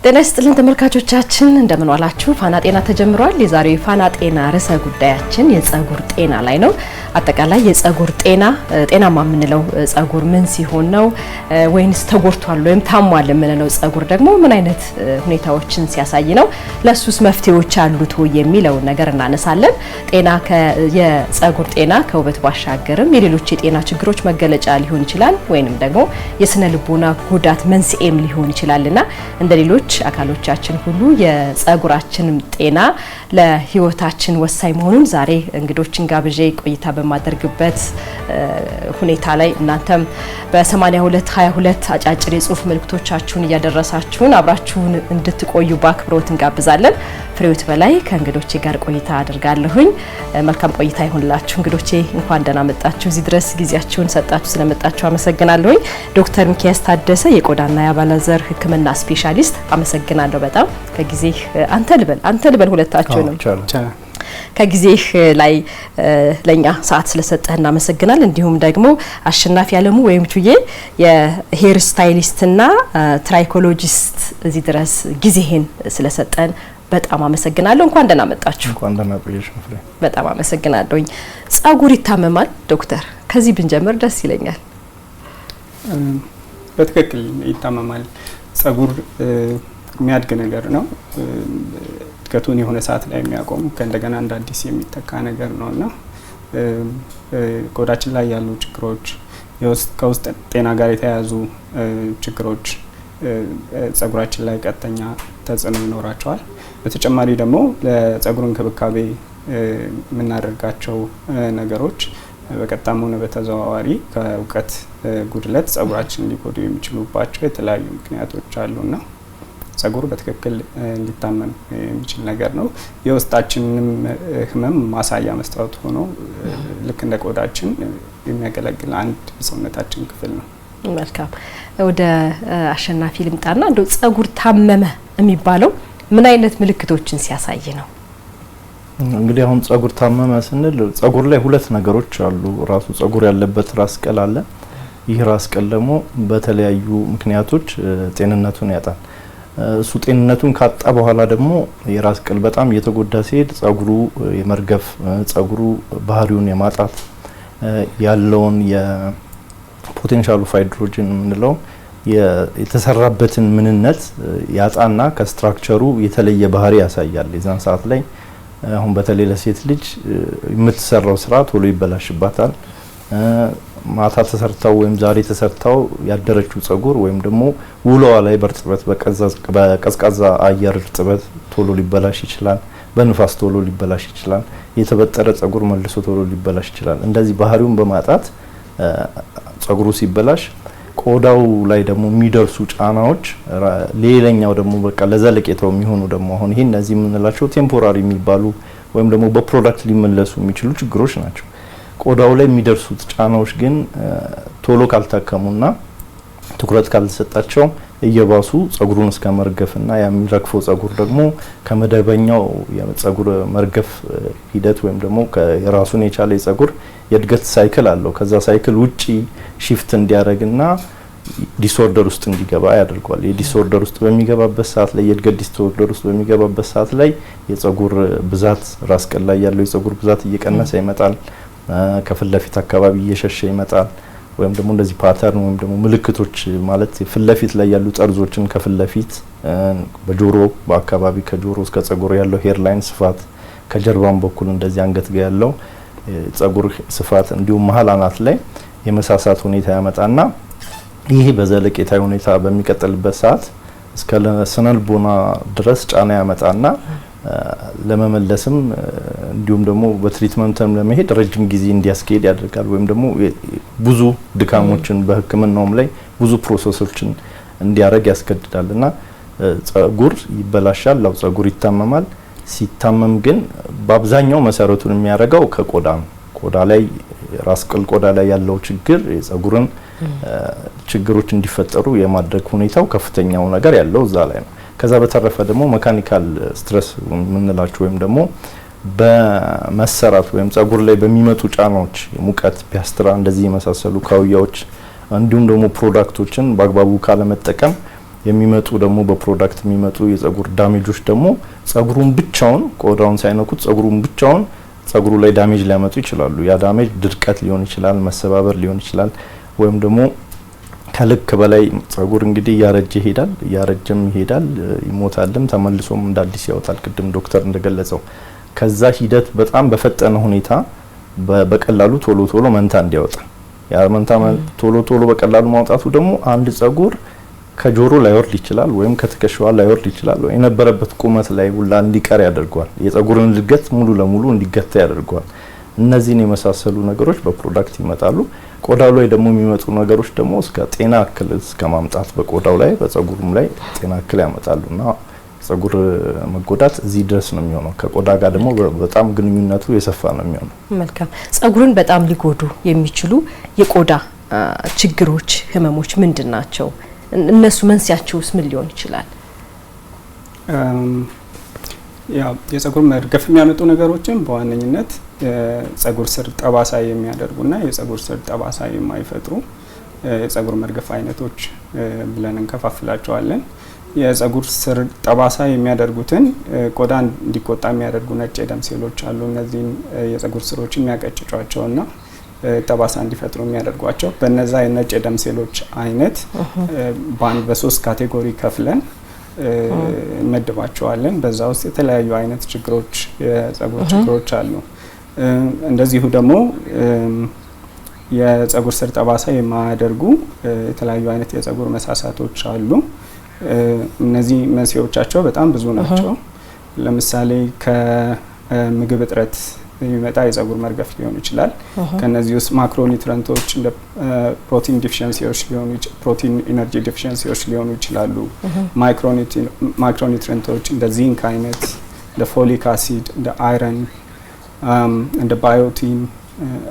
ጤና ይስጥልን ተመልካቾቻችን እንደምን ዋላችሁ። ፋና ጤና ተጀምሯል። የዛሬው ፋና ጤና ርዕሰ ጉዳያችን የጸጉር ጤና ላይ ነው። አጠቃላይ የጸጉር ጤናማ የምንለው ጸጉር ምን ሲሆን ነው ወይንስ ተጎድቷል ወይም ታሟል የምንለው ጸጉር ደግሞ ምን አይነት ሁኔታዎችን ሲያሳይ ነው? ለሱስ መፍትሄዎች አሉት ወይ የሚለው ነገር እናነሳለን። የጸጉር ጤና ከውበት ባሻገርም የሌሎች የጤና ችግሮች መገለጫ ሊሆን ይችላል ወይንም ደግሞ የስነ ልቦና ጉዳት መንስኤም ሊሆን ይችላልና እንደሌሎች አካሎቻችን ሁሉ የጸጉራችን ጤና ለህይወታችን ወሳኝ መሆኑን ዛሬ እንግዶችን ጋብዤ ቆይታ በማደርግበት ሁኔታ ላይ እናንተም በ8222 አጫጭር የጽሁፍ መልእክቶቻችሁን እያደረሳችሁን አብራችሁን እንድትቆዩ በአክብሮት እንጋብዛለን። ፍሬውት በላይ ከእንግዶቼ ጋር ቆይታ አድርጋለሁኝ። መልካም ቆይታ ይሁንላችሁ። እንግዶቼ እንኳን ደህና መጣችሁ። እዚህ ድረስ ጊዜያችሁን ሰጣችሁ ስለመጣችሁ አመሰግናለሁኝ። ዶክተር ሚኪያስ ታደሰ የቆዳና የአባለዘር ሕክምና ስፔሻሊስት አመሰግናለሁ በጣም ከጊዜ አንተ ልበል ሁለታችሁንም ከጊዜህ ላይ ለኛ ሰዓት ስለሰጠህ እናመሰግናለን። እንዲሁም ደግሞ አሸናፊ አለሙ ወይም ቹዬ የሄር ስታይሊስትና ትራይኮሎጂስት እዚህ ድረስ ጊዜህን ስለሰጠን በጣም አመሰግናለሁ። እንኳን ደህና መጣችሁ። እንኳን ደህና ቆየሽ ፍሬ። በጣም አመሰግናለሁኝ። ጸጉር ይታመማል ዶክተር? ከዚህ ብንጀምር ደስ ይለኛል። በትክክል ይታመማል። ጸጉር የሚያድግ ነገር ነው። እድገቱን የሆነ ሰዓት ላይ የሚያቆም ከእንደገና እንደ አዲስ የሚተካ ነገር ነውና ቆዳችን ላይ ያሉ ችግሮች ከውስጥ ጤና ጋር የተያያዙ ችግሮች ጸጉራችን ላይ ቀጥተኛ ተጽዕኖ ይኖራቸዋል። በተጨማሪ ደግሞ ለጸጉር እንክብካቤ የምናደርጋቸው ነገሮች በቀጥታም ሆነ በተዘዋዋሪ ከእውቀት ጉድለት ጸጉራችን ሊጎዱ የሚችሉባቸው የተለያዩ ምክንያቶች አሉና ጸጉር በትክክል ሊታመም የሚችል ነገር ነው። የውስጣችንንም ህመም ማሳያ መስታወት ሆኖ ልክ እንደ ቆዳችን የሚያገለግል አንድ ሰውነታችን ክፍል ነው። መልካም። ወደ አሸናፊ ልምጣና እንደው ጸጉር ታመመ የሚባለው ምን አይነት ምልክቶችን ሲያሳይ ነው? እንግዲህ አሁን ጸጉር ታመመ ስንል ጸጉር ላይ ሁለት ነገሮች አሉ። ራሱ ጸጉር ያለበት ራስ ቅል አለ። ይህ ራስ ቅል ደግሞ በተለያዩ ምክንያቶች ጤንነቱን ያጣል። እሱ ጤንነቱን ካጣ በኋላ ደግሞ የራስ ቅል በጣም እየተጎዳ ሲሄድ ጸጉሩ የመርገፍ ጸጉሩ ባህሪውን የማጣት ያለውን የፖቴንሻል ኦፍ ሃይድሮጅን የምንለው የተሰራበትን ምንነት ያጣና ከስትራክቸሩ የተለየ ባህሪ ያሳያል። የዛን ሰዓት ላይ አሁን በተለይ ለሴት ልጅ የምትሰራው ስራ ቶሎ ይበላሽባታል። ማታ ተሰርታው ወይም ዛሬ ተሰርታው ያደረችው ጸጉር ወይም ደግሞ ውሎዋ ላይ በርጥበት በቀዝቃዛ አየር እርጥበት ቶሎ ሊበላሽ ይችላል። በንፋስ ቶሎ ሊበላሽ ይችላል። የተበጠረ ጸጉር መልሶ ቶሎ ሊበላሽ ይችላል። እንደዚህ ባህሪውን በማጣት ጸጉሩ ሲበላሽ ቆዳው ላይ ደግሞ የሚደርሱ ጫናዎች ሌላኛው ደግሞ በቃ ለዘለቄታው የሚሆኑ ደግሞ አሁን ይሄ እነዚህ የምንላቸው ቴምፖራሪ የሚባሉ ወይም ደግሞ በፕሮዳክት ሊመለሱ የሚችሉ ችግሮች ናቸው። ቆዳው ላይ የሚደርሱት ጫናዎች ግን ቶሎ ካልታከሙና ትኩረት ካልተሰጣቸው እየባሱ ጸጉሩን እስከ መርገፍና የሚረግፈው ጸጉር ደግሞ ከመደበኛው የጸጉር መርገፍ ሂደት ወይም ደግሞ የራሱን የቻለ የጸጉር የእድገት ሳይክል አለው። ከዛ ሳይክል ውጪ ሺፍት እንዲያደርግና ዲስኦርደር ውስጥ እንዲገባ ያደርጋል። የዲስኦርደር ውስጥ በሚገባበት ሰዓት ላይ የእድገት ዲስኦርደር ውስጥ በሚገባበት ሰዓት ላይ የጸጉር ብዛት ራስ ቅል ላይ ያለው የጸጉር ብዛት እየቀነሰ ይመጣል። ከፊት ለፊት አካባቢ እየሸሸ ይመጣል። ወይም ደግሞ እንደዚህ ፓተርን ወይም ደግሞ ምልክቶች ማለት ፊት ለፊት ላይ ያሉ ጠርዞችን ከፊት ለፊት በጆሮ በአካባቢ ከጆሮ እስከ ጸጉር ያለው ሄር ላይን ስፋት ከጀርባም በኩል እንደዚህ አንገት ጋር ያለው ጸጉር ስፋት እንዲሁም መሀል አናት ላይ የመሳሳት ሁኔታ ያመጣና ይሄ በዘለቄታዊ ሁኔታ በሚቀጥልበት ሰዓት እስከ ስነልቦና ድረስ ጫና ያመጣና ለመመለስም እንዲሁም ደግሞ በትሪትመንትም ለመሄድ ረጅም ጊዜ እንዲያስኬድ ያደርጋል። ወይም ደግሞ ብዙ ድካሞችን በሕክምናውም ላይ ብዙ ፕሮሰሶችን እንዲያደርግ ያስገድዳልና ጸጉር ይበላሻል። ላው ጸጉር ይታመማል። ሲታመም ግን በአብዛኛው መሰረቱን የሚያደርገው ከቆዳ ነው። ቆዳ ላይ ራስ ቅል ቆዳ ላይ ያለው ችግር የጸጉርን ችግሮች እንዲፈጠሩ የማድረግ ሁኔታው ከፍተኛው ነገር ያለው እዛ ላይ ነው። ከዛ በተረፈ ደግሞ ሜካኒካል ስትረስ የምንላቸው ወይም ደግሞ በመሰራት ወይም ጸጉር ላይ በሚመጡ ጫናዎች ሙቀት፣ ፒያስትራ እንደዚህ የመሳሰሉ ካውያዎች እንዲሁም ደግሞ ፕሮዳክቶችን በአግባቡ ካለመጠቀም የሚመጡ ደግሞ በፕሮዳክት የሚመጡ የጸጉር ዳሜጆች ደግሞ ጸጉሩን ብቻውን ቆዳውን ሳይነኩት ጸጉሩን ብቻውን ጸጉሩ ላይ ዳሜጅ ሊያመጡ ይችላሉ። ያ ዳሜጅ ድርቀት ሊሆን ይችላል፣ መሰባበር ሊሆን ይችላል፣ ወይም ደግሞ ከልክ በላይ ጸጉር እንግዲህ እያረጀም ይሄዳል፣ ይሞታልም፣ ተመልሶም እንደ አዲስ ያወጣል። ቅድም ዶክተር እንደገለጸው ከዛ ሂደት በጣም በፈጠነ ሁኔታ በቀላሉ ቶሎ መንታ እንዲያወጣ ያ መንታ ቶሎ በቀላሉ ማውጣቱ ደግሞ አንድ ጸጉር ከጆሮ ላይ ወርድ ይችላል ወይም ከትከሻው ላይ ወርድ ይችላል ወይ የነበረበት ቁመት ላይ ሁላ እንዲቀር ያደርገዋል። የጸጉርን እድገት ሙሉ ለሙሉ እንዲገታ ያደርገዋል። እነዚህን የመሳሰሉ ነገሮች በፕሮዳክት ይመጣሉ። ቆዳው ላይ ደግሞ የሚመጡ ነገሮች ደግሞ እስከ ጤና እክል እስከ ማምጣት በቆዳው ላይ በጸጉሩም ላይ ጤና እክል ያመጣሉና ጸጉር መጎዳት እዚህ ድረስ ነው የሚሆነው። ከቆዳ ጋር ደግሞ በጣም ግንኙነቱ የሰፋ ነው የሚሆነው። መልካም። ጸጉርን በጣም ሊጎዱ የሚችሉ የቆዳ ችግሮች፣ ህመሞች ምንድን ናቸው? እነሱ መንስኤያቸውስ ምን ሊሆን ይችላል? ያው የጸጉር መርገፍ የሚያመጡ ነገሮችን በዋነኝነት የጸጉር ስር ጠባሳ የሚያደርጉና የጸጉር ስር ጠባሳ የማይፈጥሩ የጸጉር መርገፍ አይነቶች ብለን እንከፋፍላቸዋለን። የጸጉር ስር ጠባሳ የሚያደርጉትን ቆዳ እንዲቆጣ የሚያደርጉ ነጭ የደም ሴሎች አሉ። እነዚህን የጸጉር ስሮች የሚያቀጭጯቸውና ጠባሳ እንዲፈጥሩ የሚያደርጓቸው በእነዛ የነጭ የደም ሴሎች አይነት በሶስት ካቴጎሪ ከፍለን እንመድባቸዋለን። በዛ ውስጥ የተለያዩ አይነት ችግሮች የጸጉር ችግሮች አሉ። እንደዚሁ ደግሞ የጸጉር ስር ጠባሳ የማያደርጉ የተለያዩ አይነት የጸጉር መሳሳቶች አሉ። እነዚህ መንስኤዎቻቸው በጣም ብዙ ናቸው። ለምሳሌ ከምግብ እጥረት የሚመጣ የጸጉር መርገፍ ሊሆን ይችላል። ከነዚህ ውስጥ ማክሮኒውትሪየንቶች እንደ ፕሮቲን ዲፊሸንሲዎች ፕሮቲን ኢነርጂ ዲፊሸንሲዎች ሊሆኑ ይችላሉ። ማክሮኒውትሪየንቶች እንደ ዚንክ አይነት፣ እንደ ፎሊክ አሲድ፣ እንደ አይረን፣ እንደ ባዮቲን፣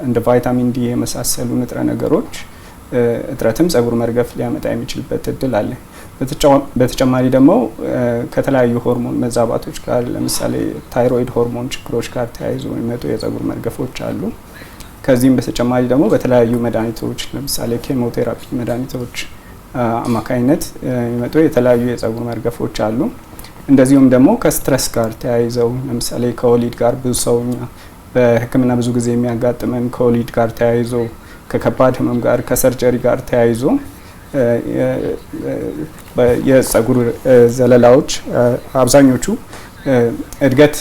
እንደ ቫይታሚን ዲ የመሳሰሉ ንጥረ ነገሮች እጥረትም ጸጉር መርገፍ ሊያመጣ የሚችልበት እድል አለ። በተጨማሪ ደግሞ ከተለያዩ ሆርሞን መዛባቶች ጋር ለምሳሌ ታይሮይድ ሆርሞን ችግሮች ጋር ተያይዞ የሚመጡ የጸጉር መርገፎች አሉ። ከዚህም በተጨማሪ ደግሞ በተለያዩ መድኃኒቶች ለምሳሌ ኬሞቴራፒ መድኃኒቶች አማካኝነት የሚመጡ የተለያዩ የጸጉር መርገፎች አሉ። እንደዚሁም ደግሞ ከስትረስ ጋር ተያይዘው ለምሳሌ ከወሊድ ጋር ብዙ ሰውኛ በሕክምና ብዙ ጊዜ የሚያጋጥመን ከወሊድ ጋር ተያይዞ ከከባድ ህመም ጋር ከሰርጀሪ ጋር ተያይዞ የጸጉር ዘለላዎች አብዛኞቹ እድገት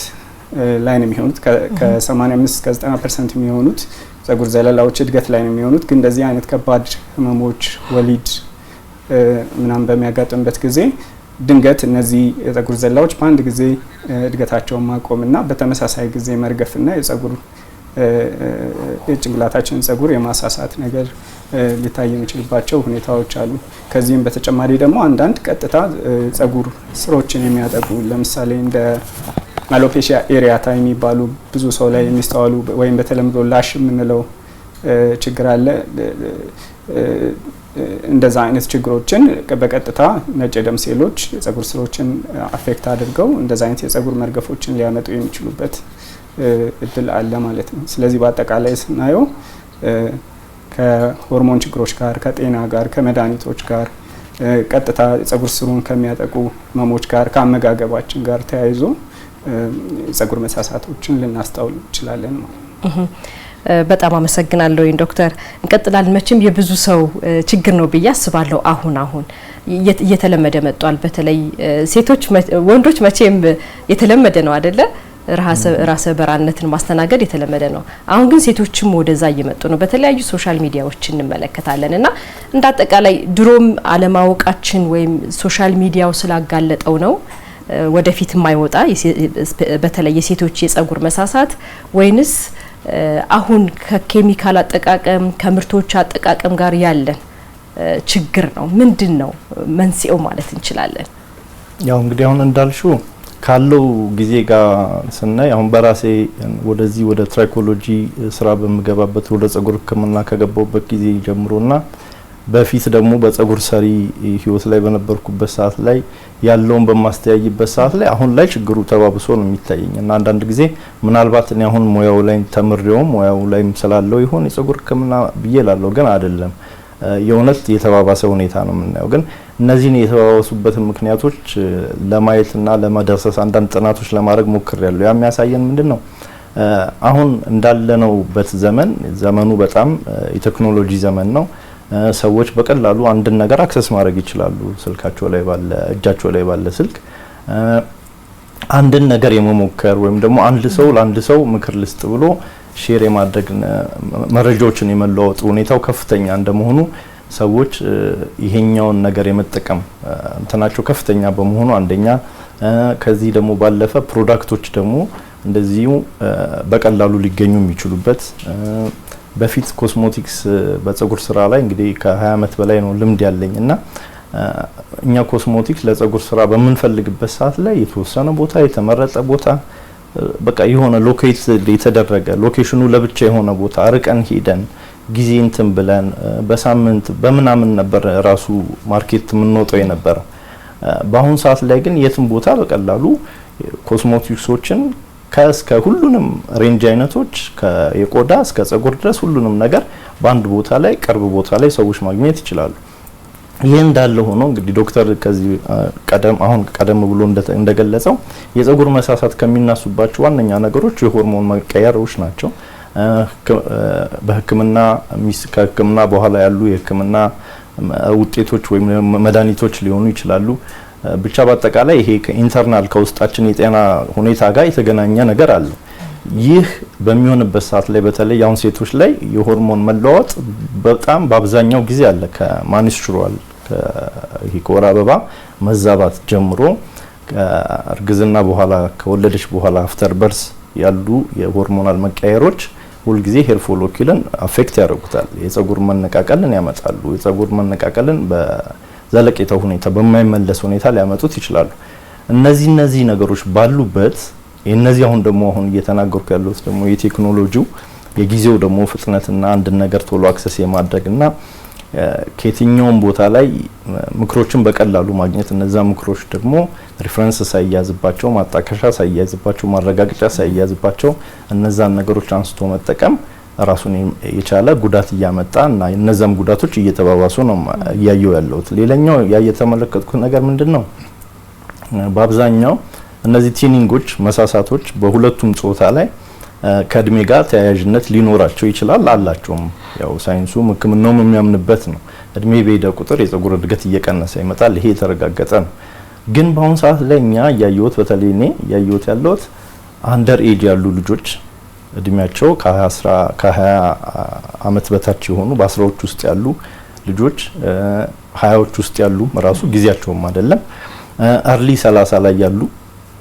ላይ ነው የሚሆኑት። ከ85 እስከ 90% የሚሆኑት ጸጉር ዘለላዎች እድገት ላይ ነው የሚሆኑት። ግን እንደዚህ አይነት ከባድ ህመሞች ወሊድ ምናምን በሚያጋጥምበት ጊዜ ድንገት እነዚህ የጸጉር ዘለላዎች በአንድ ጊዜ እድገታቸውን ማቆምና በተመሳሳይ ጊዜ መርገፍና የጭንቅላታችንን ጸጉር የማሳሳት ነገር ሊታይ የሚችልባቸው ሁኔታዎች አሉ። ከዚህም በተጨማሪ ደግሞ አንዳንድ ቀጥታ ጸጉር ስሮችን የሚያጠቁ ለምሳሌ እንደ አሎፔሺያ ኤሪያታ የሚባሉ ብዙ ሰው ላይ የሚስተዋሉ ወይም በተለምዶ ላሽ የምንለው ችግር አለ። እንደዛ አይነት ችግሮችን በቀጥታ ነጭ የደም ሴሎች የጸጉር ስሮችን አፌክት አድርገው እንደዛ አይነት የጸጉር መርገፎችን ሊያመጡ የሚችሉበት እድል አለ ማለት ነው። ስለዚህ በአጠቃላይ ስናየው ከሆርሞን ችግሮች ጋር፣ ከጤና ጋር፣ ከመድኃኒቶች ጋር፣ ቀጥታ የጸጉር ስሩን ከሚያጠቁ ህመሞች ጋር፣ ከአመጋገባችን ጋር ተያይዞ የጸጉር መሳሳቶችን ልናስተውል እንችላለን ማለት ነው። በጣም አመሰግናለሁ ዶክተር። እንቀጥላለን። መቼም የብዙ ሰው ችግር ነው ብዬ አስባለሁ። አሁን እየተለመደ መጥቷል። በተለይ ሴቶች፣ ወንዶች መቼም የተለመደ ነው አይደለ? ራሰ በራነትን ማስተናገድ የተለመደ ነው። አሁን ግን ሴቶችም ወደዛ እየመጡ ነው። በተለያዩ ሶሻል ሚዲያዎች እንመለከታለን እና እንደ አጠቃላይ ድሮም አለማወቃችን ወይም ሶሻል ሚዲያው ስላጋለጠው ነው ወደፊት የማይወጣ በተለይ የሴቶች የጸጉር መሳሳት ወይንስ አሁን ከኬሚካል አጠቃቀም ከምርቶች አጠቃቀም ጋር ያለን ችግር ነው? ምንድነው መንስኤው ማለት እንችላለን? ያው እንግዲህ አሁን እንዳልሽው ካለው ጊዜ ጋር ስናይ አሁን በራሴ ወደዚህ ወደ ትራይኮሎጂ ስራ በመገባበት ወደ ጸጉር ሕክምና ከገባውበት ጊዜ ጀምሮና በፊት ደግሞ በጸጉር ሰሪ ህይወት ላይ በነበርኩበት ሰዓት ላይ ያለውን በማስተያይበት ሰዓት ላይ አሁን ላይ ችግሩ ተባብሶ ነው የሚታየኝ እና አንዳንድ ጊዜ ምናልባት እኔ አሁን ሙያው ላይ ተምሬው ሙያው ላይ ስላለው ይሆን የጸጉር ሕክምና ብዬ ላለው ግን አይደለም። የእውነት የተባባሰ ሁኔታ ነው የምናየው። ግን እነዚህን የተባባሱበትን ምክንያቶች ለማየትና ለማዳሰስ አንዳንድ ጥናቶች ለማድረግ ሞክሬያለሁ። ያ የሚያሳየን ምንድነው አሁን እንዳለነውበት ዘመኑ በጣም የቴክኖሎጂ ዘመን ነው። ሰዎች በቀላሉ አንድን ነገር አክሰስ ማድረግ ይችላሉ። ስልካቸው ላይ ባለ እጃቸው ላይ ባለ ስልክ አንድን ነገር የመሞከር ወይም ደግሞ አንድ ሰው ለአንድ ሰው ምክር ልስጥ ብሎ ሼር የማድረግ መረጃዎችን የመለዋወጥ ሁኔታው ከፍተኛ እንደመሆኑ ሰዎች ይሄኛውን ነገር የመጠቀም እንትናቸው ከፍተኛ በመሆኑ አንደኛ ከዚህ ደግሞ ባለፈ ፕሮዳክቶች ደግሞ እንደዚሁ በቀላሉ ሊገኙ የሚችሉበት በፊት ኮስሞቲክስ በፀጉር ስራ ላይ እንግዲህ ከ20 ዓመት በላይ ነው ልምድ ያለኝና እኛ ኮስሞቲክስ ለፀጉር ስራ በምንፈልግበት ሰዓት ላይ የተወሰነ ቦታ የተመረጠ ቦታ በቃ የሆነ ሎኬት የተደረገ ሎኬሽኑ ለብቻ የሆነ ቦታ አርቀን ሄደን ጊዜ እንትን ብለን በሳምንት በመናምን ነበር ራሱ ማርኬት የምንወጣው የነበረው። በአሁን ሰዓት ላይ ግን የትም ቦታ በቀላሉ ኮስሞቲክሶችን ከስከ ሁሉንም ሬንጅ አይነቶች ከየቆዳ እስከ ፀጉር ድረስ ሁሉንም ነገር በአንድ ቦታ ላይ ቅርብ ቦታ ላይ ሰዎች ማግኘት ይችላሉ። ይሄ እንዳለ ሆኖ እንግዲህ ዶክተር ከዚህ ቀደም ብሎ እንደገለጸው የፀጉር መሳሳት ከሚናሱባቸው ዋነኛ ነገሮች የሆርሞን መቀየሮች ናቸው። በህክምና ከህክምና በኋላ ያሉ የህክምና ውጤቶች ወይም መድኃኒቶች ሊሆኑ ይችላሉ። ብቻ በአጠቃላይ ይሄ ከኢንተርናል ከውስጣችን የጤና ሁኔታ ጋር የተገናኘ ነገር አለ። ይህ በሚሆንበት ሰዓት ላይ በተለይ አሁን ሴቶች ላይ የሆርሞን መለዋወጥ በጣም በአብዛኛው ጊዜ አለ። ከማኒስትሩዋል ከወር አበባ መዛባት ጀምሮ ከእርግዝና በኋላ ከወለደች በኋላ አፍተር በርስ ያሉ የሆርሞናል መቀየሮች ሁልጊዜ ሄር ፎሎኪልን አፌክት ያደርጉታል። የፀጉር መነቃቀልን ያመጣሉ። የፀጉር መነቃቀልን በዘለቄታው ሁኔታ በማይመለስ ሁኔታ ሊያመጡት ይችላሉ። እነዚህ ነገሮች ባሉበት እነዚህ አሁን እየተናገርኩ ያለሁት ደግሞ የቴክኖሎጂው የጊዜው ደግሞ ፍጥነትና አንድ ነገር ቶሎ አክሰስ የማድረግና ከየትኛውም ቦታ ላይ ምክሮችን በቀላሉ ማግኘት እነዛ ምክሮች ደግሞ ሪፈረንስ ሳይያዝባቸው ማጣቀሻ ሳይያዝባቸው ማረጋገጫ ሳይያዝባቸው እነዛን ነገሮች አንስቶ መጠቀም ራሱን የቻለ ጉዳት እያመጣ እና እነዛም ጉዳቶች እየተባባሱ ነው ያየው ያለሁት። ሌላኛው የተመለከትኩት ነገር ምንድነው በአብዛኛው እነዚህ ቲኒንጎች መሳሳቶች በሁለቱም ጾታ ላይ ከእድሜ ጋር ተያያዥነት ሊኖራቸው ይችላል አላቸውም። ያው ሳይንሱም ሕክምናውም የሚያምንበት ነው። እድሜ በሄደ ቁጥር የፀጉር እድገት እየቀነሰ ይመጣል። ይሄ የተረጋገጠ ነው። ግን በአሁን ሰዓት ላይ እኛ ያየሁት በተለይ እኔ ያየሁት ያለሁት አንደር ኤጅ ያሉ ልጆች እድሜያቸው ከ20 ዓመት በታች የሆኑ በአስራዎች ውስጥ ያሉ ልጆች 20ዎች ውስጥ ያሉ ራሱ ጊዜያቸውም አይደለም አርሊ 30 ላይ ያሉ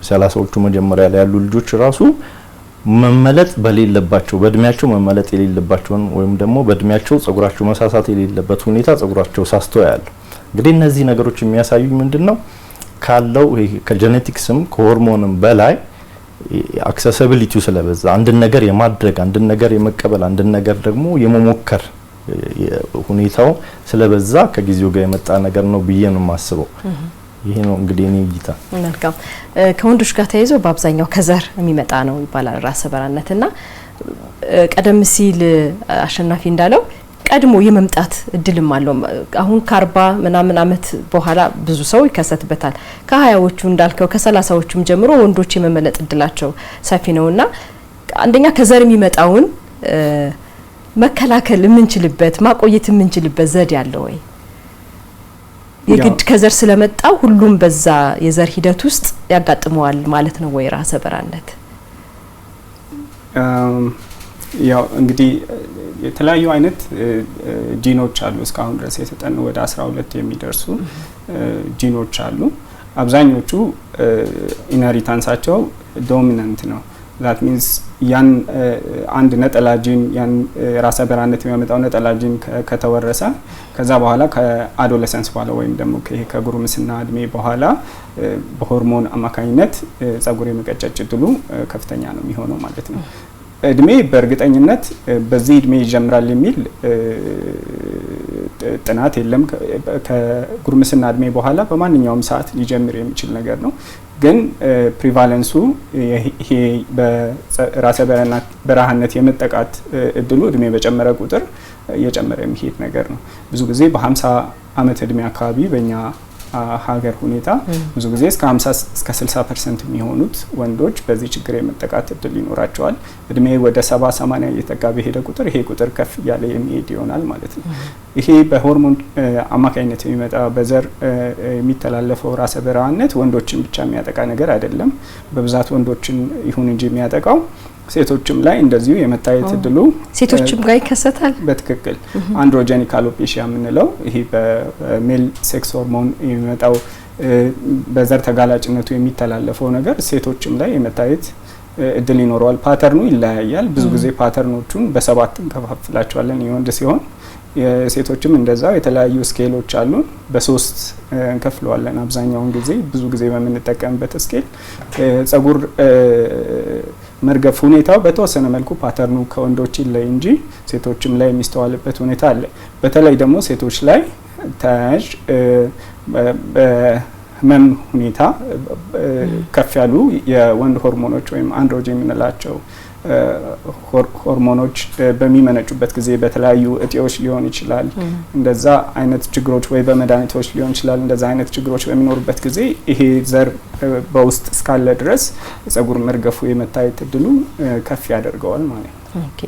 30ዎቹ መጀመሪያ ላይ ያሉ ልጆች ራሱ መመለጥ በሌለባቸው በእድሜያቸው መመለጥ የሌለባቸውን ወይም ደግሞ በእድሜያቸው ፀጉራቸው መሳሳት የሌለበት ሁኔታ ፀጉራቸው ሳስቶ ያለ። እንግዲህ እነዚህ ነገሮች የሚያሳዩኝ ምንድነው ካለው ከጄኔቲክስም ከሆርሞንም በላይ አክሰሲቢሊቲው ስለበዛ አንድን ነገር የማድረግ አንድን ነገር የመቀበል አንድን ነገር ደግሞ የመሞከር ሁኔታው ስለበዛ ከጊዜው ጋር የመጣ ነገር ነው ብዬ ነው የማስበው። ይሄ ነው እንግዲህ እኔ እይታ። መልካም ከወንዶች ጋር ተያይዞ በአብዛኛው ከዘር የሚመጣ ነው ይባላል ራስ በራነትና ቀደም ሲል አሸናፊ እንዳለው ቀድሞ የመምጣት እድልም አለው። አሁን ከ40 ምናምን አመት በኋላ ብዙ ሰው ይከሰትበታል። ከ20ዎቹ እንዳልከው ከ30ዎቹም ጀምሮ ወንዶች የመመለጥ እድላቸው ሰፊ ነውና አንደኛ ከዘር የሚመጣውን መከላከል የምንችልበት ማቆየት የምንችልበት ዘዴ አለ ወይ? የግድ ከዘር ስለመጣው ሁሉም በዛ የዘር ሂደት ውስጥ ያጋጥመዋል ማለት ነው ወይ ራስ በራነት? ያው እንግዲህ የተለያዩ አይነት ጂኖች አሉ። እስካሁን ድረስ የተጠኑ ወደ 12 የሚደርሱ ጂኖች አሉ። አብዛኞቹ ኢንሄሪታንሳቸው ዶሚናንት ነው። that means ያን አንድ ነጠላ ጂን ያን ራስ በራነት የሚያመጣው ነጠላ ጂን ከተወረሰ ከዛ በኋላ ከአዶለሰንስ በኋላ ወይም ደግሞ ከጉርምስና እድሜ በኋላ በሆርሞን አማካኝነት ፀጉር የመቀጨጭ እድሉ ከፍተኛ ነው የሚሆነው ማለት ነው። እድሜ በእርግጠኝነት በዚህ እድሜ ይጀምራል የሚል ጥናት የለም። ከጉርምስና እድሜ በኋላ በማንኛውም ሰዓት ሊጀምር የሚችል ነገር ነው። ግን ፕሪቫለንሱ ይሄ በራሰ በረሃነት የመጠቃት እድሉ እድሜ በጨመረ ቁጥር እየጨመረ የሚሄድ ነገር ነው። ብዙ ጊዜ በ50 ዓመት እድሜ አካባቢ በእኛ ሀገር ሁኔታ ብዙ ጊዜ እስከ 50 እስከ 60% የሚሆኑት ወንዶች በዚህ ችግር የመጠቃት እድል ይኖራቸዋል። እድሜ ወደ 70-80 እየተጠጋ በሄደ ቁጥር ይሄ ቁጥር ከፍ እያለ የሚሄድ ይሆናል ማለት ነው። ይሄ በሆርሞን አማካኝነት የሚመጣ በዘር የሚተላለፈው ራሰ በረሃነት ወንዶችን ብቻ የሚያጠቃ ነገር አይደለም። በብዛት ወንዶችን ይሁን እንጂ የሚያጠቃው ሴቶችም ላይ እንደዚሁ የመታየት እድሉ ሴቶችም ጋር ይከሰታል። በትክክል አንድሮጀኒክ አሎፔሺያ የምንለው ይሄ በሜል ሴክስ ሆርሞን የሚመጣው በዘር ተጋላጭነቱ የሚተላለፈው ነገር ሴቶችም ላይ የመታየት እድል ይኖረዋል። ፓተርኑ ይለያያል። ብዙ ጊዜ ፓተርኖቹን በ7 እንከፋፍላቸዋለን የወንድ ሲሆን የሴቶችም እንደዛው የተለያዩ ስኬሎች አሉ። በ3 እንከፍለዋለን አብዛኛውን ጊዜ ብዙ ጊዜ በምንጠቀምበት ስኬል ጸጉር መርገፍ ሁኔታው በተወሰነ መልኩ ፓተርኑ ከወንዶች ይለይ እንጂ ሴቶችም ላይ የሚስተዋልበት ሁኔታ አለ። በተለይ ደግሞ ሴቶች ላይ ተያያዥ በህመም ሁኔታ ከፍ ያሉ የወንድ ሆርሞኖች ወይም አንድሮጅን የምንላቸው ሆርሞኖች በሚመነጩበት ጊዜ በተለያዩ እጢዎች ሊሆን ይችላል። እንደዛ አይነት ችግሮች ወይ በመድኃኒቶች ሊሆን ይችላል። እንደዛ አይነት ችግሮች በሚኖሩበት ጊዜ ይሄ ዘር በውስጥ እስካለ ድረስ የጸጉር መርገፉ የመታየት እድሉ ከፍ ያደርገዋል ማለት ነው። ኦኬ፣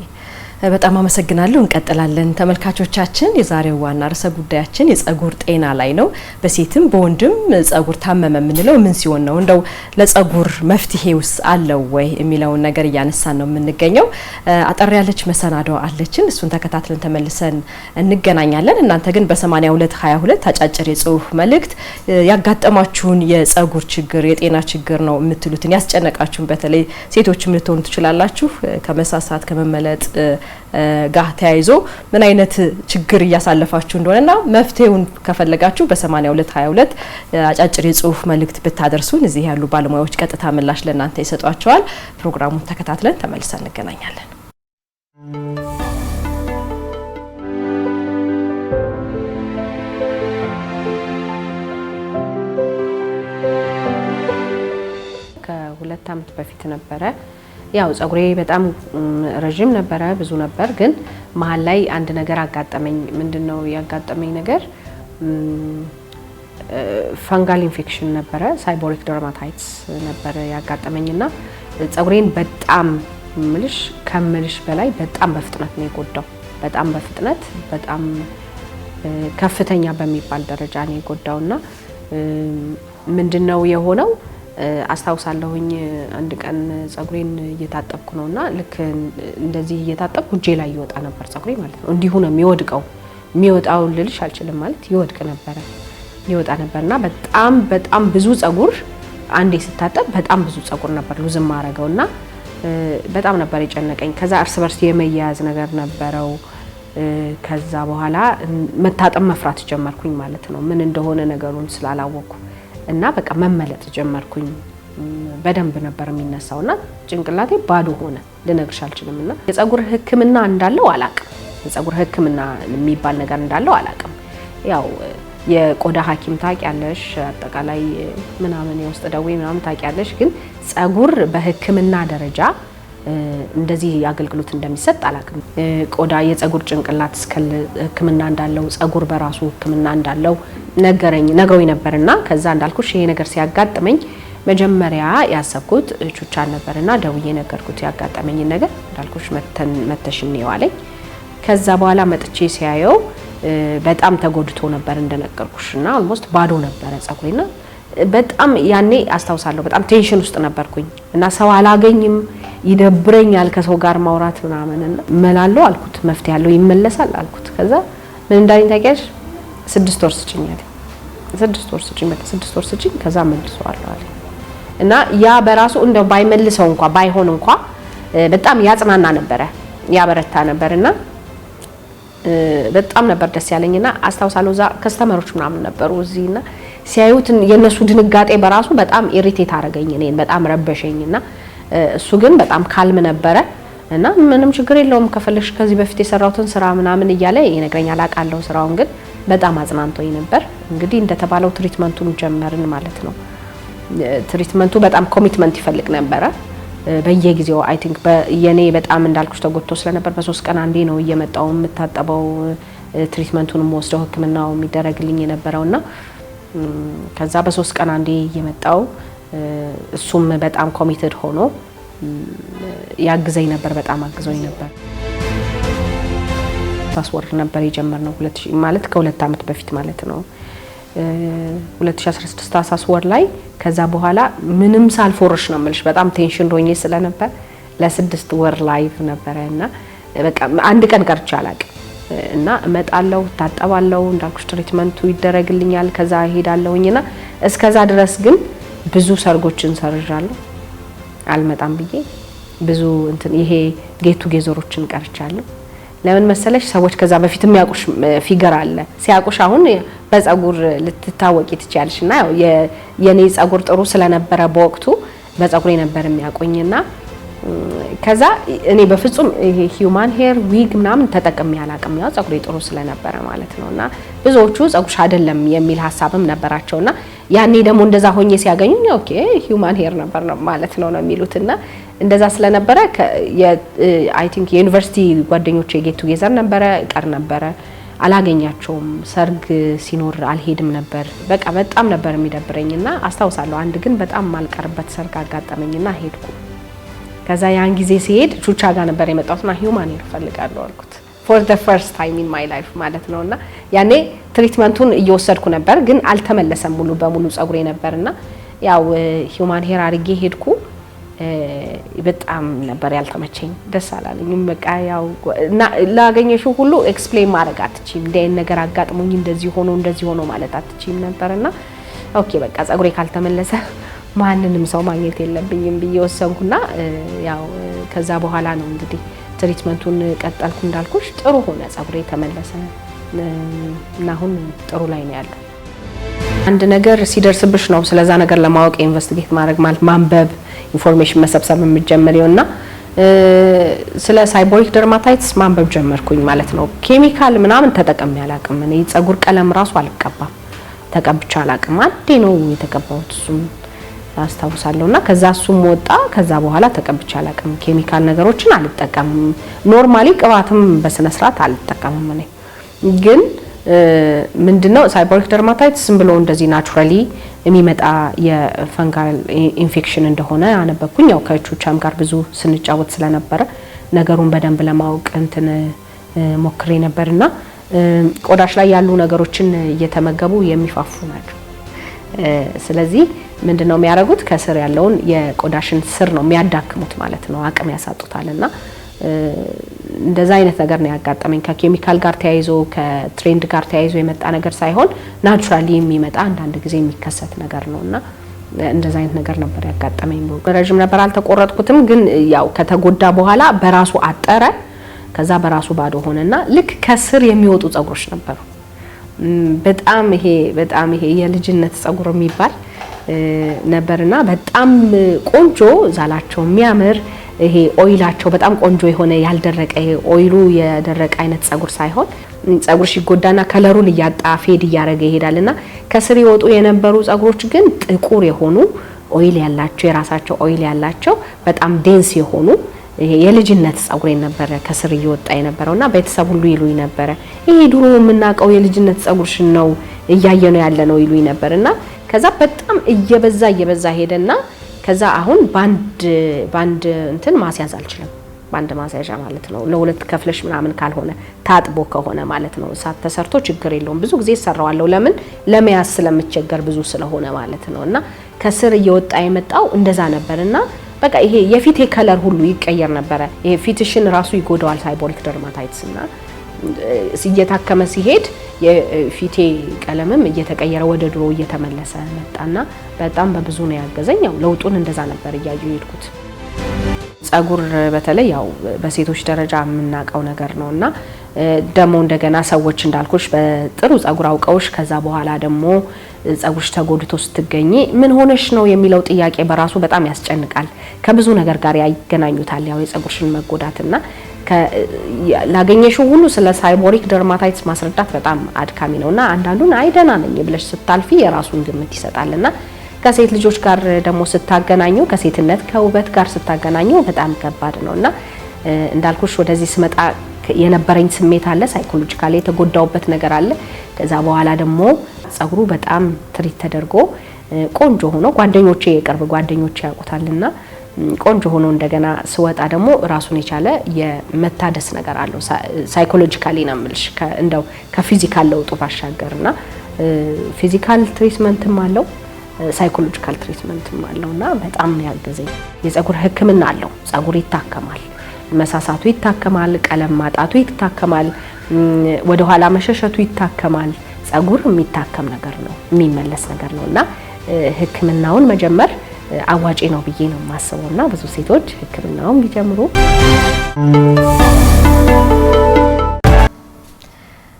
በጣም አመሰግናለሁ። እንቀጥላለን። ተመልካቾቻችን የዛሬው ዋና ርዕሰ ጉዳያችን የጸጉር ጤና ላይ ነው። በሴትም በወንድም ጸጉር ታመመ የምንለው ምን ሲሆን ነው? እንደው ለጸጉር መፍትሄውስ አለው ወይ የሚለውን ነገር እያነሳን ነው የምንገኘው። አጠር ያለች መሰናዶ አለችን። እሱን ተከታትለን ተመልሰን እንገናኛለን። እናንተ ግን በ8222 አጫጭር የጽሁፍ መልእክት ያጋጠማችሁን የጸጉር ችግር የጤና ችግር ነው የምትሉትን ያስጨነቃችሁን በተለይ ሴቶችም ልትሆኑ ትችላላችሁ ከመሳሳት ከመመለጥ ጋር ተያይዞ ምን አይነት ችግር እያሳለፋችሁ እንደሆነና መፍትሄውን ከፈለጋችሁ በ8222 አጫጭር የጽሁፍ መልእክት ብታደርሱን እዚህ ያሉ ባለሙያዎች ቀጥታ ምላሽ ለእናንተ ይሰጧቸዋል። ፕሮግራሙን ተከታትለን ተመልሰን እንገናኛለን። ከ2 ዓመት በፊት ነበረ። ያው ጸጉሬ በጣም ረጅም ነበረ፣ ብዙ ነበር። ግን መሀል ላይ አንድ ነገር አጋጠመኝ። ምንድነው ያጋጠመኝ ነገር? ፈንጋል ኢንፌክሽን ነበረ፣ ሳይቦሪክ ደርማታይትስ ነበረ ያጋጠመኝና ጸጉሬን በጣም ከምልሽ በላይ በጣም በፍጥነት ነው የጎዳው። በጣም በፍጥነት በጣም ከፍተኛ በሚባል ደረጃ ነው የጎዳውና ምንድነው የሆነው? አስታውሳለሁኝ አንድ ቀን ጸጉሬን እየታጠብኩ ነውና ልክ እንደዚህ እየታጠብኩ እጄ ላይ ይወጣ ነበር ጸጉሬ ማለት ነው። እንዲሁ ነው የሚወጣው ልልሽ አልችልም ማለት ይወድቅ ነበርና በጣም ብዙ ጸጉር አንዴ ስታጠብ በጣም ብዙ ጸጉር ነበር ሉዝ ማረገውና በጣም ነበር የጨነቀኝ። ከዛ እርስ በርስ የመያያዝ ነገር ነበረው። ከዛ በኋላ መታጠብ መፍራት ጀመርኩኝ ማለት ነው፣ ምን እንደሆነ ነገሩን ስላላወቅኩ እና በቃ መመለጥ ጀመርኩኝ። በደንብ ነበር የሚነሳውና ጭንቅላቴ ባዶ ሆነ፣ ልነግርሽ አልችልምና የጸጉር ሕክምና እንዳለው አላቅም። የጸጉር ሕክምና የሚባል ነገር እንዳለው አላቅም። ያው የቆዳ ሐኪም ታውቂያለሽ፣ አጠቃላይ ምናምን የውስጥ ደዌ ምናምን ታውቂያለሽ። ግን ጸጉር በሕክምና ደረጃ እንደዚህ አገልግሎት እንደሚሰጥ አላቅም። ቆዳ የጸጉር ጭንቅላት እስከ ሕክምና እንዳለው ጸጉር በራሱ ሕክምና እንዳለው ነግረውኝ ነበርና ከዛ እንዳልኩሽ ይሄ ነገር ሲያጋጥመኝ መጀመሪያ ያሰብኩት ቹቻን ነበርና ደውዬ ነገርኩት ያጋጠመኝ ነገር እንዳልኩሽ መተሽን ይዋለኝ። ከዛ በኋላ መጥቼ ሲያየው በጣም ተጎድቶ ነበር እንደነገርኩሽና ኦልሞስት ባዶ ነበር ጸጉሬና በጣም ያኔ አስታውሳለሁ በጣም ቴንሽን ውስጥ ነበርኩኝ እና ሰው አላገኝም፣ ይደብረኛል ከሰው ጋር ማውራት ምናምንና መላለው አልኩት መፍትሄ ያለው ይመለሳል አልኩት። ከዛ ምን እንዳለኝ ታውቂያለሽ? 6 ወር ስጭኝ አለኝ። 6 ወር ስጭኝ፣ በቃ 6 ወር ስጭኝ ከዛ መልሰዋለሁ አለኝ። እና ያ በራሱ እንደው ባይመልሰው እንኳን ባይሆን እንኳን በጣም ያጽናና ነበረ፣ ያበረታ ነበርና በጣም ነበር ደስ ያለኝና አስታውሳለሁ እዛ ከስተመሮች ምናምን ነበሩ እዚህና ሲያዩት የነሱ ድንጋጤ በራሱ በጣም ኢሪቴት አደረገኝ፣ እኔን በጣም ረበሸኝና እሱ ግን በጣም ካልም ነበረ እና ምንም ችግር የለውም ከፈለሽ ከዚህ በፊት የሰራውትን ስራ ምናምን እያለ ይነግረኛል። አውቃለሁ ስራውን ግን በጣም አጽናንቶኝ ነበር። እንግዲህ እንደተባለው ትሪትመንቱን ጀመርን ማለት ነው። ትሪትመንቱ በጣም ኮሚትመንት ይፈልግ ነበር በየጊዜው አይ ቲንክ የኔ በጣም እንዳልኩሽ ተጎድቶ ስለነበር በ3 ቀን አንዴ ነው እየመጣው የምታጠበው ትሪትመንቱንም ወስደው ህክምናው የሚደረግልኝ የነበረውና ከዛ በ3 ቀን አንዴ እየመጣው እሱም በጣም ኮሚትድ ሆኖ ያግዘኝ ነበር በጣም አግዞኝ ነበር ታስወር ነበር የጀመርነው 2000 ማለት ከ2 አመት በፊት ማለት ነው 2016 ታሳስ ወር ላይ ከዛ በኋላ ምንም ሳልፎርሽ ነው ማለት በጣም ቴንሽን ሆኜ ስለነበር ለ6 ወር ላይቭ ነበርና በቃ አንድ ቀን ቀርቻ አላውቅም እና እመጣለሁ ታጠባለሁ እንዳልኩሽ ትሪትመንቱ ይደረግልኛል ከዛ ሄዳለሁኝና እስከዛ ድረስ ግን ብዙ ሰርጎችን ሰርጃለሁ አልመጣም ብዬ ብዙ እንትን ይሄ ጌቱ ጌዘሮችን ቀርቻለሁ ለምን መሰለሽ ሰዎች ከዛ በፊት የሚያቁሽ ፊገር አለ ሲያቁሽ አሁን በፀጉር ልትታወቂ ትችያለሽና ያው የኔ ፀጉር ጥሩ ስለነበረ በወቅቱ በፀጉሬ ነበር የሚያቆኝና ከዛ እኔ በፍጹም ይሄ ሂዩማን ሄር ዊግ ምናምን ተጠቅሜ አላቅም ያው ፀጉሬ ጥሩ ስለነበረ ማለት ነውና ብዙዎቹ ፀጉርሽ አይደለም የሚል ሐሳብም ነበራቸውና ያኔ ደግሞ እንደዛ ሆኜ ሲያገኙኝ ኦኬ ሂዩማን ሄር ነበር ማለት ነው የሚሉትና እንደዛ ስለነበረ አይ ቲንክ የዩኒቨርሲቲ ጓደኞቼ ጌት ቱጌዘር ነበረ ቀር ነበረ አላገኛቸውም ሰርግ ሲኖር አልሄድም ነበር በቃ በጣም ነበር የሚደብረኝና አስታውሳለሁ አንድ ግን በጣም ማልቀርበት ሰርግ አጋጠመኝና ሄድኩ ከዛ ያን ጊዜ ሲሄድ ቹቻ ጋር ነበር የመጣውና ሂዩማን ሄር ፈልጋለሁ አልኩት for the first time in my life ማለት ነውና ያኔ ትሪትመንቱን እየወሰድኩ ነበር ግን አልተመለሰም ሙሉ በሙሉ ፀጉሬ ነበርና ያው ሂዩማን ሄር አርጌ ሄድኩ በጣም ነበር ያልተመቸኝ ደስ አላለኝም በቃ ያው ላገኘሽው ሁሉ ኤክስፕሌን ማድረግ አትችይም እንዴት ነገር አጋጥሞኝ እንደዚህ ሆኖ ማለት አትችይም ነበርና ኦኬ በቃ ፀጉሬ ካልተመለሰ ማንንም ሰው ማግኘት የለብኝም ብዬ ወሰንኩና ያው ከዛ በኋላ ነው እንግዲህ ትሪትመንቱን ቀጠልኩ እንዳልኩሽ ጥሩ ሆነ ፀጉሬ ተመለሰ እና አሁን ጥሩ ላይ ነው ያለው አንድ ነገር ሲደርስብሽ ነው ስለዛ ነገር ለማወቅ ኢንቨስቲጌት ማድረግ ማለት ማንበብ ኢንፎርሜሽን መሰብሰብ የምትጀምሪውና ስለ ሳይቦሪክ ደርማታይትስ ማንበብ ጀመርኩኝ ማለት ነው ኬሚካል ምናምን ተጠቅሜ አላቅም እኔ ፀጉር ቀለም ራሱ አልቀባም ተቀብቻ አላቅም አንዴ ነው የተቀባሁት እሱም አስታውሳለሁና ከዛ እሱም ወጣ ከዛ በኋላ ተቀብቻ አላቅም ኬሚካል ነገሮችን አልጠቀምም ኖርማሊ ቅባትም በስነ ስርዓት አልጠቀምም እኔ ግን ምንድነው ሳይቦሪክ ደርማታይትስ ብሎ እንደዚህ ናቹራሊ የሚመጣ የፈንጋል ኢንፌክሽን እንደሆነ አነበብኩኝ ያው ከቹቻም ጋር ብዙ ስንጫወት ስለነበረ ነገሩን በደንብ ለማወቅ እንትን ሞክሬ ነበርና ቆዳሽ ላይ ያሉ ነገሮችን እየተመገቡ የሚፋፉ ናቸው ስለዚህ ምንድነው የሚያደርጉት ከስር ያለውን የቆዳሽን ስር ነው የሚያዳክሙት ማለት ነው አቅም ያሳጡታልና እንደዛ አይነት ነገር ነው ያጋጠመኝ ከኬሚካል ጋር ተያይዞ ከትሬንድ ጋር ተያይዞ የመጣ ነገር ሳይሆን ናቹራሊ የሚመጣ አንድ ጊዜ የሚከሰት ነገር ነውና እንደዛ አይነት ነገር ነበር ያጋጠመኝ ረጅም ነበር አልተቆረጥኩትም ግን ያው ከተጎዳ በኋላ በራሱ አጠረ ከዛ በራሱ ባዶ ሆነና ልክ ከስር የሚወጡ ፀጉሮች ነበሩ በጣም ይሄ የልጅነት ፀጉር የሚባል ነበርና በጣም ቆንጆ ዛላቸው የሚያምር ይሄ ኦይላቸው በጣም ቆንጆ የሆነ ያልደረቀ ኦይሉ የደረቀ አይነት ፀጉር ሳይሆን ፀጉር ሲጎዳና ከለሩን ያጣ ፌድ ያረገ ይሄዳልና ከስር ይወጡ የነበሩ ፀጉሮች ግን ጥቁር የሆኑ ኦይል ያላቸው የራሳቸው ኦይል ያላቸው በጣም ዴንስ የሆኑ ይሄ የልጅነት ፀጉሬ ነበር ከስር ይወጣ የነበረውና ቤተሰብ ሁሉ ይሉኝ ነበር ይሄ ድሮ የምናቀው የልጅነት ፀጉርሽን ነው እያየነው ያለነው ይሉኝ ነበርና ከዛ በጣም እየበዛ ሄደና ከዛ አሁን ባንድ እንትን ማስያዝ አልችልም ባንድ ማስያዣ ማለት ነው ለሁለት ከፍለሽ ምናምን ካልሆነ ታጥቦ ከሆነ ማለት ነው ሳት ተሰርቶ ችግር የለውም ብዙ ጊዜ ሰራዋለሁ ለምን ለመያዝ ስለምቸገር ብዙ ስለሆነ ማለት ነውና ከስር እየወጣ የመጣው እንደዛ ነበርና በቃ ይሄ የፊቴ ከለር ሁሉ ይቀየር ነበር ይሄ ፊትሽን ራሱ ይጎዳዋል ሳይቦሪክ ደርማታይትስና ሲየታከመ ሲሄድ የፊቴ ቀለምም እየተቀየረ ወደ ድሮ እየተመለሰ መጣና በጣም በብዙ ነው ያገዘኝ ያው ለውጡን እንደዛ ነበር ያያዩ ይልኩት ፀጉር በተለይ ያው በሴቶች ደረጃ የምናቀው ነገር ነውና ደሞ እንደገና ሰዎች እንዳልኩሽ በጥሩ ፀጉር አውቀውሽ ከዛ በኋላ ደሞ ፀጉርሽ ተጎድቶ ስትገኚ ምን ሆነሽ ነው የሚለው ጥያቄ በራሱ በጣም ያስጨንቃል ከብዙ ነገር ጋር ያገናኙታል ያው የፀጉርሽን መጎዳትና ላገኘሽው ሁሉ ስለ ሳይቦሪክ ደርማታይትስ ማስረዳት በጣም አድካሚ ነውና አንዳንዱን አይደና ነኝ ብለሽ ስታልፊ የራሱን ግምት ይሰጣልና ከሴት ልጆች ጋር ደግሞ ስታገናኙ ከሴትነት ከውበት ጋር ስታገናኙ በጣም ከባድ ነውና እንዳልኩሽ ወደዚህ ስመጣ የነበረኝ ስሜት አለ፣ ሳይኮሎጂካሊ የተጎዳውበት ነገር አለ። ከዛ በኋላ ደግሞ ጸጉሩ በጣም ትሪት ተደርጎ ቆንጆ ሆኖ ጓደኞቼ የቅርብ ጓደኞቼ ያውቁታልና ቆንጆ ሆኖ እንደገና ስወጣ ደግሞ ራሱን የቻለ የመታደስ ነገር አለው። ሳይኮሎጂካሊ ነው የምልሽ እንደው ከፊዚካል ለውጡ ባሻገርና ፊዚካል ትሪትመንትም አለው ሳይኮሎጂካል ትሪትመንትም አለውና በጣም ነው ያገዘኝ። የጸጉር ሕክምና አለው። ጸጉር ይታከማል፣ መሳሳቱ ይታከማል፣ ቀለም ማጣቱ ይታከማል፣ ወደ ኋላ መሸሸቱ ይታከማል። ጸጉር የሚታከም ነገር ነው፣ የሚመለስ ነገር ነውና ሕክምናውን መጀመር አዋጪ ነው ብዬ ነው የማስበውና ብዙ ሴቶች ሕክምናውን ቢጀምሩ።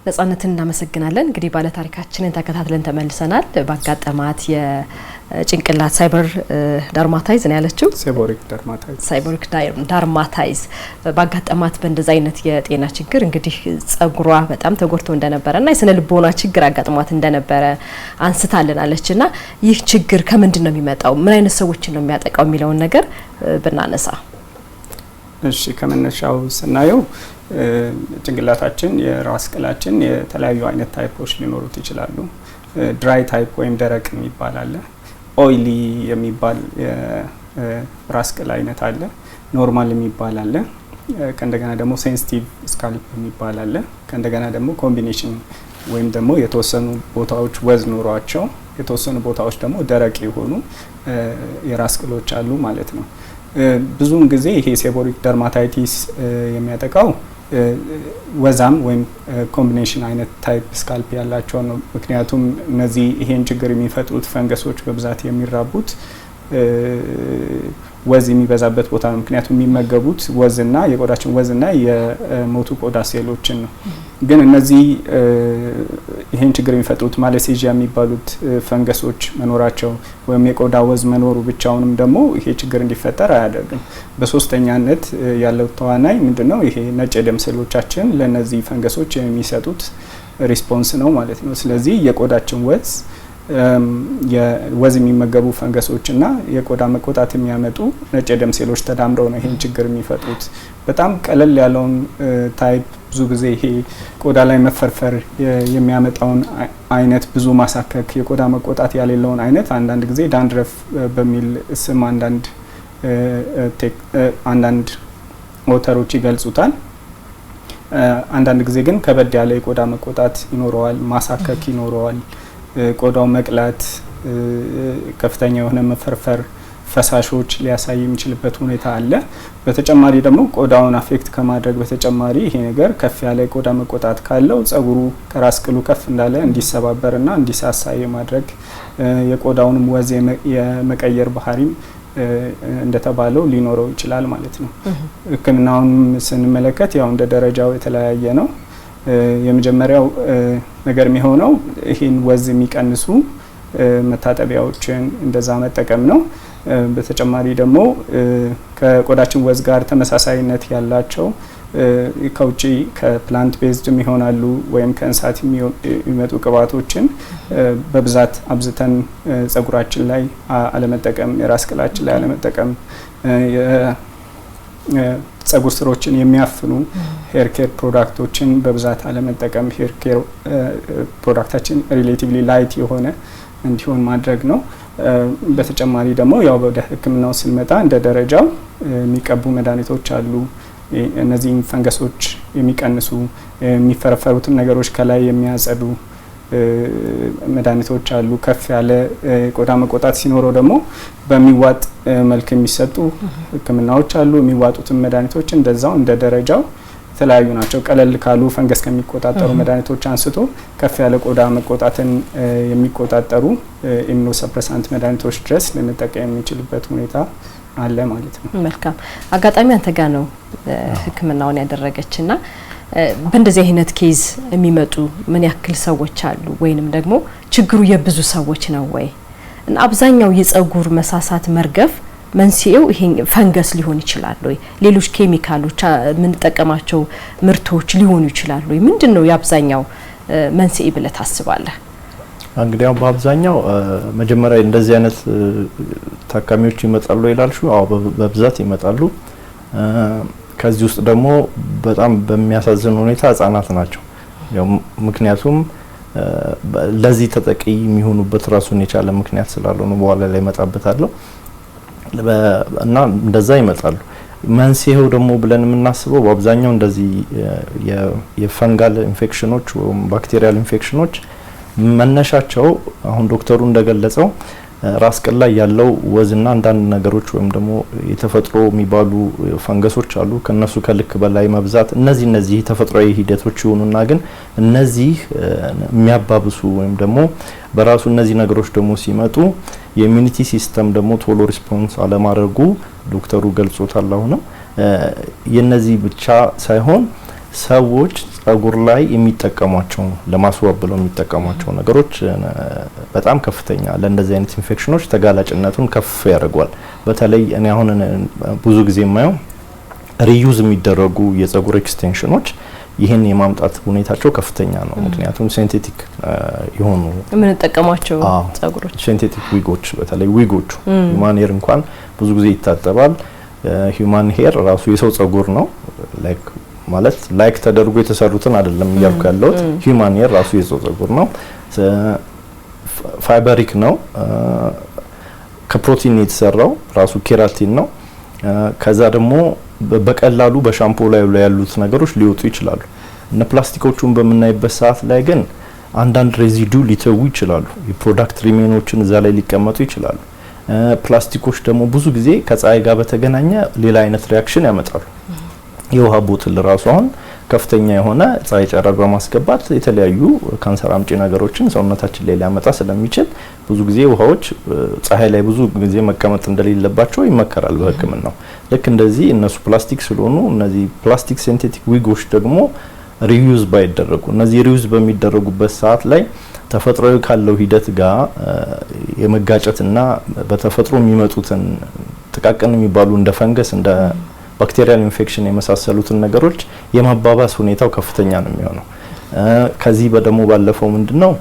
ነጻነትን እናመሰግናለን። እንግዲህ ባለ ታሪካችንን ተከታትለን ተመልሰናል። ባጋጠማት የጭንቅላት ሳይበር ዳርማታይዝ ነው ያለችው፣ ሳይቦሪክ ዳርማታይዝ ባጋጠማት በእንደዛ አይነት የጤና ችግር እንግዲህ ጸጉሯ በጣም ተጎድቶ እንደነበረና የስነ ልቦና ችግር አጋጥሟት እንደነበረ አንስታልናለችና ይህ ችግር ከምንድን ነው የሚመጣው፣ ምን አይነት ሰዎችን ነው የሚያጠቃው የሚለውን ነገር ብናነሳ። እሺ ከመነሻው ስናየው ጭንቅላታችን የራስ ቅላችን የተለያዩ አይነት ታይፖች ሊኖሩት ይችላሉ። ድራይ ታይፕ ወይም ደረቅ የሚባል አለ። ኦይሊ የሚባል የራስ ቅል አይነት አለ። ኖርማል የሚባል አለ። ከእንደገና ደግሞ ሴንሲቲቭ ስካልፕ የሚባል አለ። ከእንደገና ደግሞ ኮምቢኔሽን ወይም ደግሞ የተወሰኑ ቦታዎች ወዝ ኖሯቸው የተወሰኑ ቦታዎች ደግሞ ደረቅ የሆኑ የራስ ቅሎች አሉ ማለት ነው። ብዙውን ጊዜ ይሄ ሴቦሪክ ደርማታይቲስ የሚያጠቃው ወዛም ወይም ኮምቢኔሽን አይነት ታይፕ ስካልፕ ያላቸው ነው። ምክንያቱም እነዚህ ይሄን ችግር የሚፈጥሩት ፈንገሶች በብዛት የሚራቡት ወዝ የሚበዛበት ቦታ ነው። ምክንያቱም የሚመገቡት ወዝና የቆዳችን ወዝና የሞቱ ቆዳ ሴሎችን ነው። ግን እነዚህ ይሄን ችግር የሚፈጥሩት ማሌሴዥያ የሚባሉት ፈንገሶች መኖራቸው ወይም የቆዳ ወዝ መኖሩ ብቻውንም ደግሞ ይሄ ችግር እንዲፈጠር አያደርግም። በሶስተኛነት ያለው ተዋናይ ምንድነው? ይሄ ነጭ የደም ሴሎቻችን ለነዚህ ፈንገሶች የሚሰጡት ሪስፖንስ ነው ማለት ነው። ስለዚህ የቆዳችን ወዝ የወዝ የሚመገቡ ፈንገሶችና የቆዳ መቆጣት የሚያመጡ ነጭ የደም ሴሎች ተዳምረው ነው ይሄን ችግር የሚፈጥሩት። በጣም ቀለል ያለውን ታይፕ ብዙ ጊዜ ይሄ ቆዳ ላይ መፈርፈር የሚያመጣውን አይነት ብዙ ማሳከክ፣ የቆዳ መቆጣት ያሌለውን አይነት አንዳንድ ጊዜ ዳንድረፍ በሚል ስም አንዳንድ ኦተሮች ይገልጹታል። አንዳንድ ጊዜ ግን ከበድ ያለ የቆዳ መቆጣት ይኖረዋል፣ ማሳከክ ይኖረዋል፣ ቆዳው መቅላት፣ ከፍተኛ የሆነ መፈርፈር፣ ፈሳሾች ሊያሳይ የሚችልበት ሁኔታ አለ። በተጨማሪ ደግሞ ቆዳውን አፌክት ከማድረግ በተጨማሪ ይሄ ነገር ከፍ ያለ የቆዳ መቆጣት ካለው ጸጉሩ ከራስ ቅሉ ከፍ እንዳለ እንዲሰባበርና እንዲሳሳ የማድረግ የቆዳውንም ወዝ የመቀየር ባህሪም እንደተባለው ሊኖረው ይችላል ማለት ነው። ሕክምናውን ስንመለከት ያው እንደ ደረጃው የተለያየ ነው። የመጀመሪያው ነገር የሚሆነው ይህን ወዝ የሚቀንሱ መታጠቢያዎችን እንደዛ መጠቀም ነው። በተጨማሪ ደግሞ ከቆዳችን ወዝ ጋር ተመሳሳይነት ያላቸው ከውጪ ከፕላንት ቤዝድም ይሆናሉ ወይም ከእንስሳት የሚመጡ ቅባቶችን በብዛት አብዝተን ጸጉራችን ላይ አለመጠቀም፣ የራስ ቅላችን ላይ አለመጠቀም፣ ጸጉር ስሮችን የሚያፍኑ ሄር ኬር ፕሮዳክቶችን በብዛት አለመጠቀም፣ ሄር ኬር ፕሮዳክታችን ሪሌቲቭሊ ላይት የሆነ እንዲሆን ማድረግ ነው። በተጨማሪ ደግሞ ያው ወደ ሕክምናው ስንመጣ እንደ ደረጃው የሚቀቡ መድኃኒቶች አሉ። እነዚህን ፈንገሶች የሚቀንሱ የሚፈረፈሩትን ነገሮች ከላይ የሚያጸዱ መድኃኒቶች አሉ። ከፍ ያለ ቆዳ መቆጣት ሲኖረው ደግሞ በሚዋጥ መልክ የሚሰጡ ሕክምናዎች አሉ። የሚዋጡትን መድኃኒቶች እንደዛው እንደ ደረጃው የተለያዩ ናቸው። ቀለል ካሉ ፈንገስ ከሚቆጣጠሩ መድኃኒቶች አንስቶ ከፍ ያለ ቆዳ መቆጣትን የሚቆጣጠሩ ኢሚኖሰፕሬሳንት መድኃኒቶች ድረስ ልንጠቀም የሚችልበት ሁኔታ አለ ማለት ነው። መልካም አጋጣሚ አንተ ጋር ነው ሕክምናውን ያደረገችና በእንደዚህ አይነት ኬዝ የሚመጡ ምን ያክል ሰዎች አሉ? ወይንም ደግሞ ችግሩ የብዙ ሰዎች ነው ወይ? እና አብዛኛው የጸጉር መሳሳት መርገፍ መንስኤው ይሄ ፈንገስ ሊሆን ይችላል ወይ? ሌሎች ኬሚካሎች የምንጠቀማቸው ምርቶች ሊሆኑ ይችላሉ ወይ? ምንድነው የአብዛኛው መንስኤ ብለህ ታስባለህ? እንግዲህ በአብዛኛው መጀመሪያ እንደዚህ አይነት ታካሚዎች ይመጣሉ ይላልሹ? አዎ በብዛት ይመጣሉ። ከዚህ ውስጥ ደግሞ በጣም በሚያሳዝን ሁኔታ ህጻናት ናቸው። ያው ምክንያቱም ለዚህ ተጠቂ የሚሆኑበት ራሱን የቻለ ምክንያት ስላለው ነው። በኋላ ላይ መጣበታለሁ እና እንደዛ ይመጣሉ። መንስኤው ደግሞ ብለን የምናስበው በአብዛኛው እንደዚህ የፈንጋል ኢንፌክሽኖች ወይም ባክቴሪያል ኢንፌክሽኖች መነሻቸው አሁን ዶክተሩ እንደገለጸው ራስ ቅል ላይ ያለው ወዝና አንዳንድ ነገሮች ወይም ደግሞ የተፈጥሮ የሚባሉ ፈንገሶች አሉ ከነሱ ከልክ በላይ መብዛት እነዚህ ተፈጥሯዊ ሂደቶች ይሆኑና ግን እነዚህ የሚያባብሱ ወይም ደግሞ በራሱ እነዚህ ነገሮች ደግሞ ሲመጡ የኢሚኒቲ ሲስተም ደግሞ ቶሎ ሪስፖንስ አለማድረጉ ዶክተሩ ገልጾታል። አሁንም የነዚህ ብቻ ሳይሆን ሰዎች ጸጉር ላይ የሚጠቀሟቸው ለማስዋብ ብለው የሚጠቀሟቸው ነገሮች በጣም ከፍተኛ ለእንደዚህ አይነት ኢንፌክሽኖች ተጋላጭነቱን ከፍ ያደርጓል። በተለይ እኔ አሁን ብዙ ጊዜ የማየው ሪዩዝ የሚደረጉ የጸጉር ኤክስቴንሽኖች ይህን የማምጣት ሁኔታቸው ከፍተኛ ነው። ምክንያቱም ሴንቴቲክ የሆኑ የምንጠቀማቸው ጸጉሮች ሴንቴቲክ ዊጎች በተለይ ዊጎቹ ሂውማን ሄር እንኳን ብዙ ጊዜ ይታጠባል። ሂውማን ሄር ራሱ የሰው ጸጉር ነው። ማለት ላይክ ተደርጎ የተሰሩትን አይደለም እያልኩ ያለሁት። ሂውማን ሄር ራሱ የሰው ጸጉር ነው። ፋይበሪክ ነው። ከፕሮቲን የተሰራው ራሱ ኬራቲን ነው። ከዛ ደግሞ በቀላሉ በሻምፖ ላይ ያሉት ነገሮች ሊወጡ ይችላሉ። እነ ፕላስቲኮቹን በምናይበት ሰዓት ላይ ግን አንዳንድ ሬዚዱ ሊተው ይችላሉ። የፕሮዳክት ሪሜኖችን እዛ ላይ ሊቀመጡ ይችላሉ። ፕላስቲኮች ደግሞ ብዙ ጊዜ ከፀሐይ ጋር በተገናኘ ሌላ አይነት ሪያክሽን ያመጣሉ። የውሃ ቦትል ራሱ አሁን ከፍተኛ የሆነ ፀሐይ ጨረር በማስገባት የተለያዩ ካንሰር አምጪ ነገሮችን ሰውነታችን ላይ ሊያመጣ ስለሚችል ብዙ ጊዜ ውሃዎች ፀሐይ ላይ ብዙ ጊዜ መቀመጥ እንደሌለባቸው ይመከራል በሕክምናው። ልክ እንደዚህ እነሱ ፕላስቲክ ስለሆኑ እነዚህ ፕላስቲክ ሴንቴቲክ ዊጎች ደግሞ ሪዩዝ ባይደረጉ እነዚህ ሪዩዝ በሚደረጉበት ሰዓት ላይ ተፈጥሯዊ ካለው ሂደት ጋር የመጋጨትና በተፈጥሮ የሚመጡትን ጥቃቅን የሚባሉ እንደ ፈንገስ እንደ ባክቴሪያል ኢንፌክሽን የመሳሰሉትን ነገሮች የማባባስ ሁኔታው ከፍተኛ ነው የሚሆነው። ከዚህ በደሞ ባለፈው ምንድነው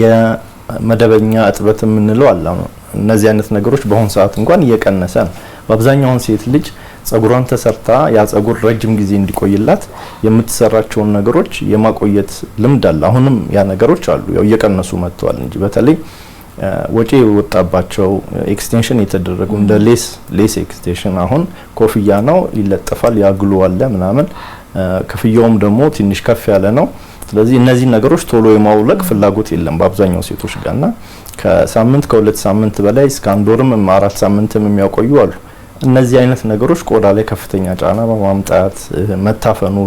የመደበኛ እጥበት የምንለው አለ። እነዚህ አይነት ነገሮች በአሁን ሰዓት እንኳን እየቀነሰ ነው። በአብዛኛው ሴት ልጅ ጸጉሯን ተሰርታ ያ ጸጉር ረጅም ጊዜ እንዲቆይላት የምትሰራቸውን ነገሮች የማቆየት ልምድ አለ። አሁንም ያ ነገሮች አሉ፣ ያው እየቀነሱ መጥተዋል እንጂ በተለይ ወጪ ወጣባቸው ኤክስቴንሽን የተደረጉ እንደ ሌስ ኤክስቴንሽን አሁን ኮፍያ ነው ይለጠፋል፣ ያግሉ አለ ምናምን ክፍያውም ደግሞ ትንሽ ከፍ ያለ ነው። ስለዚህ እነዚህ ነገሮች ቶሎ የማውለቅ ፍላጎት የለም በአብዛኛው ሴቶች ጋርና ከሳምንት ከሁለት ሳምንት በላይ እስከ አንድ ወርም 4 ሳምንትም የሚያቆዩ አሉ። እነዚህ አይነት ነገሮች ቆዳ ላይ ከፍተኛ ጫና በማምጣት መታፈኑ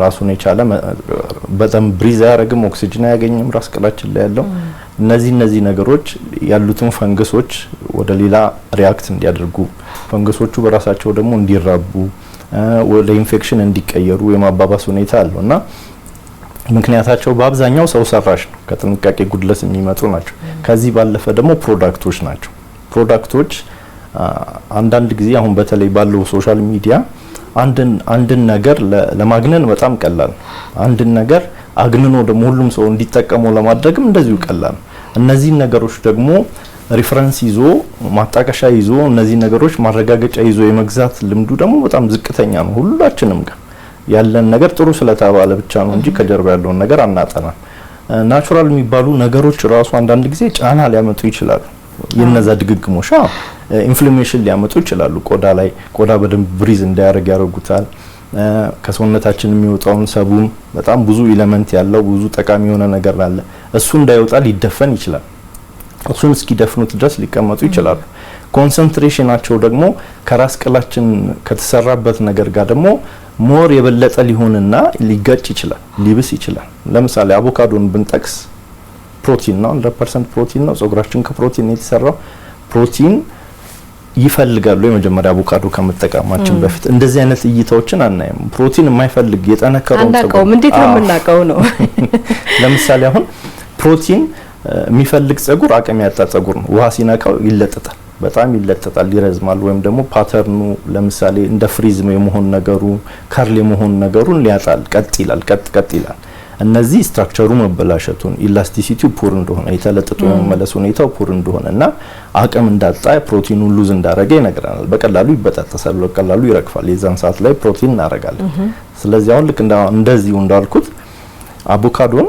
ራሱን የቻለ በጣም ብሪዝ አያረግም፣ ኦክሲጅን አያገኝም ራስ ቅላችን ላይ ያለው እነዚህ ነገሮች ያሉትን ፈንገሶች ወደ ሌላ ሪያክት እንዲያደርጉ ፈንገሶቹ በራሳቸው ደግሞ እንዲራቡ ወደ ኢንፌክሽን እንዲቀየሩ የማባባስ ሁኔታ አለውና ምክንያታቸው በአብዛኛው ሰው ሰራሽ ነው፣ ከጥንቃቄ ጉድለት የሚመጡ ናቸው። ከዚህ ባለፈ ደግሞ ፕሮዳክቶች ናቸው። ፕሮዳክቶች አንዳንድ ጊዜ አሁን በተለይ ባለው ሶሻል ሚዲያ አንድን ነገር ለማግነን በጣም ቀላል ነው። አንድን ነገር አግንኖ ደግሞ ሁሉም ሰው እንዲጠቀመው ለማድረግም እንደዚሁ ቀላል ነው። እነዚህ ነገሮች ደግሞ ሪፈረንስ ይዞ ማጣቀሻ ይዞ እነዚህ ነገሮች ማረጋገጫ ይዞ የመግዛት ልምዱ ደግሞ በጣም ዝቅተኛ ነው። ሁላችንም ጋር ያለን ነገር ጥሩ ስለተባለ ብቻ ነው እንጂ ከጀርባ ያለውን ነገር አናጠናም። ናቹራል የሚባሉ ነገሮች ራሱ አንዳንድ ጊዜ ጫና ሊያመጡ ይችላሉ። የነዛ ድግግሞሽ ኢንፍላሜሽን ሊያመጡ ይችላሉ። ቆዳ በደንብ ብሪዝ እንዳያደርግ ያደርጉታል። ከሰውነታችን የሚወጣውን ሰቡን በጣም ብዙ ኤሌመንት ያለው ብዙ ጠቃሚ የሆነ ነገር አለ። እሱ እንዳይወጣ ሊደፈን ይችላል። እሱን እስኪደፍኑት ድረስ ሊቀመጡ ይችላሉ። ኮንሰንትሬሽናቸው ደግሞ ከራስ ቅላችን ከተሰራበት ነገር ጋር ደግሞ ሞር የበለጠ ሊሆንና ሊጋጭ ይችላል፣ ሊብስ ይችላል። ለምሳሌ አቮካዶን ብንጠቅስ ፕሮቲን ነው፣ 100% ፕሮቲን ነው። ጸጉራችን ከፕሮቲን የተሰራው ፕሮቲን ይፈልጋሉ። የመጀመሪያ አቮካዶ ከመጠቀማችን በፊት እንደዚህ አይነት እይታዎችን አናይም። ፕሮቲን የማይፈልግ የጠነከረው ጸጉር እንዴት ነው የምናውቀው ነው? ለምሳሌ አሁን ፕሮቲን የሚፈልግ ጸጉር አቅም ያጣ ጸጉር ነው። ውሃ ሲነካው ይለጠጣል፣ በጣም ይለጠጣል፣ ይረዝማል። ወይም ደግሞ ፓተርኑ ለምሳሌ እንደ ፍሪዝ የመሆን ነገሩ ከርል የመሆን ነገሩን ሊያጣል፣ ቀጥ ይላል። እነዚህ ስትራክቸሩ መበላሸቱን ኢላስቲሲቲው ፑር እንደሆነ የተለጠጠ የመመለስ ሁኔታው ፑር እንደሆነና አቅም እንዳጣ ፕሮቲኑን ሉዝ እንዳረገ ይነግራናል። በቀላሉ ይበጣጠሳል፣ በቀላሉ ይረግፋል። የዛን ሰዓት ላይ ፕሮቲን እናረጋለን። ስለዚህ አሁን ልክ እንደዚሁ እንዳልኩት አቮካዶን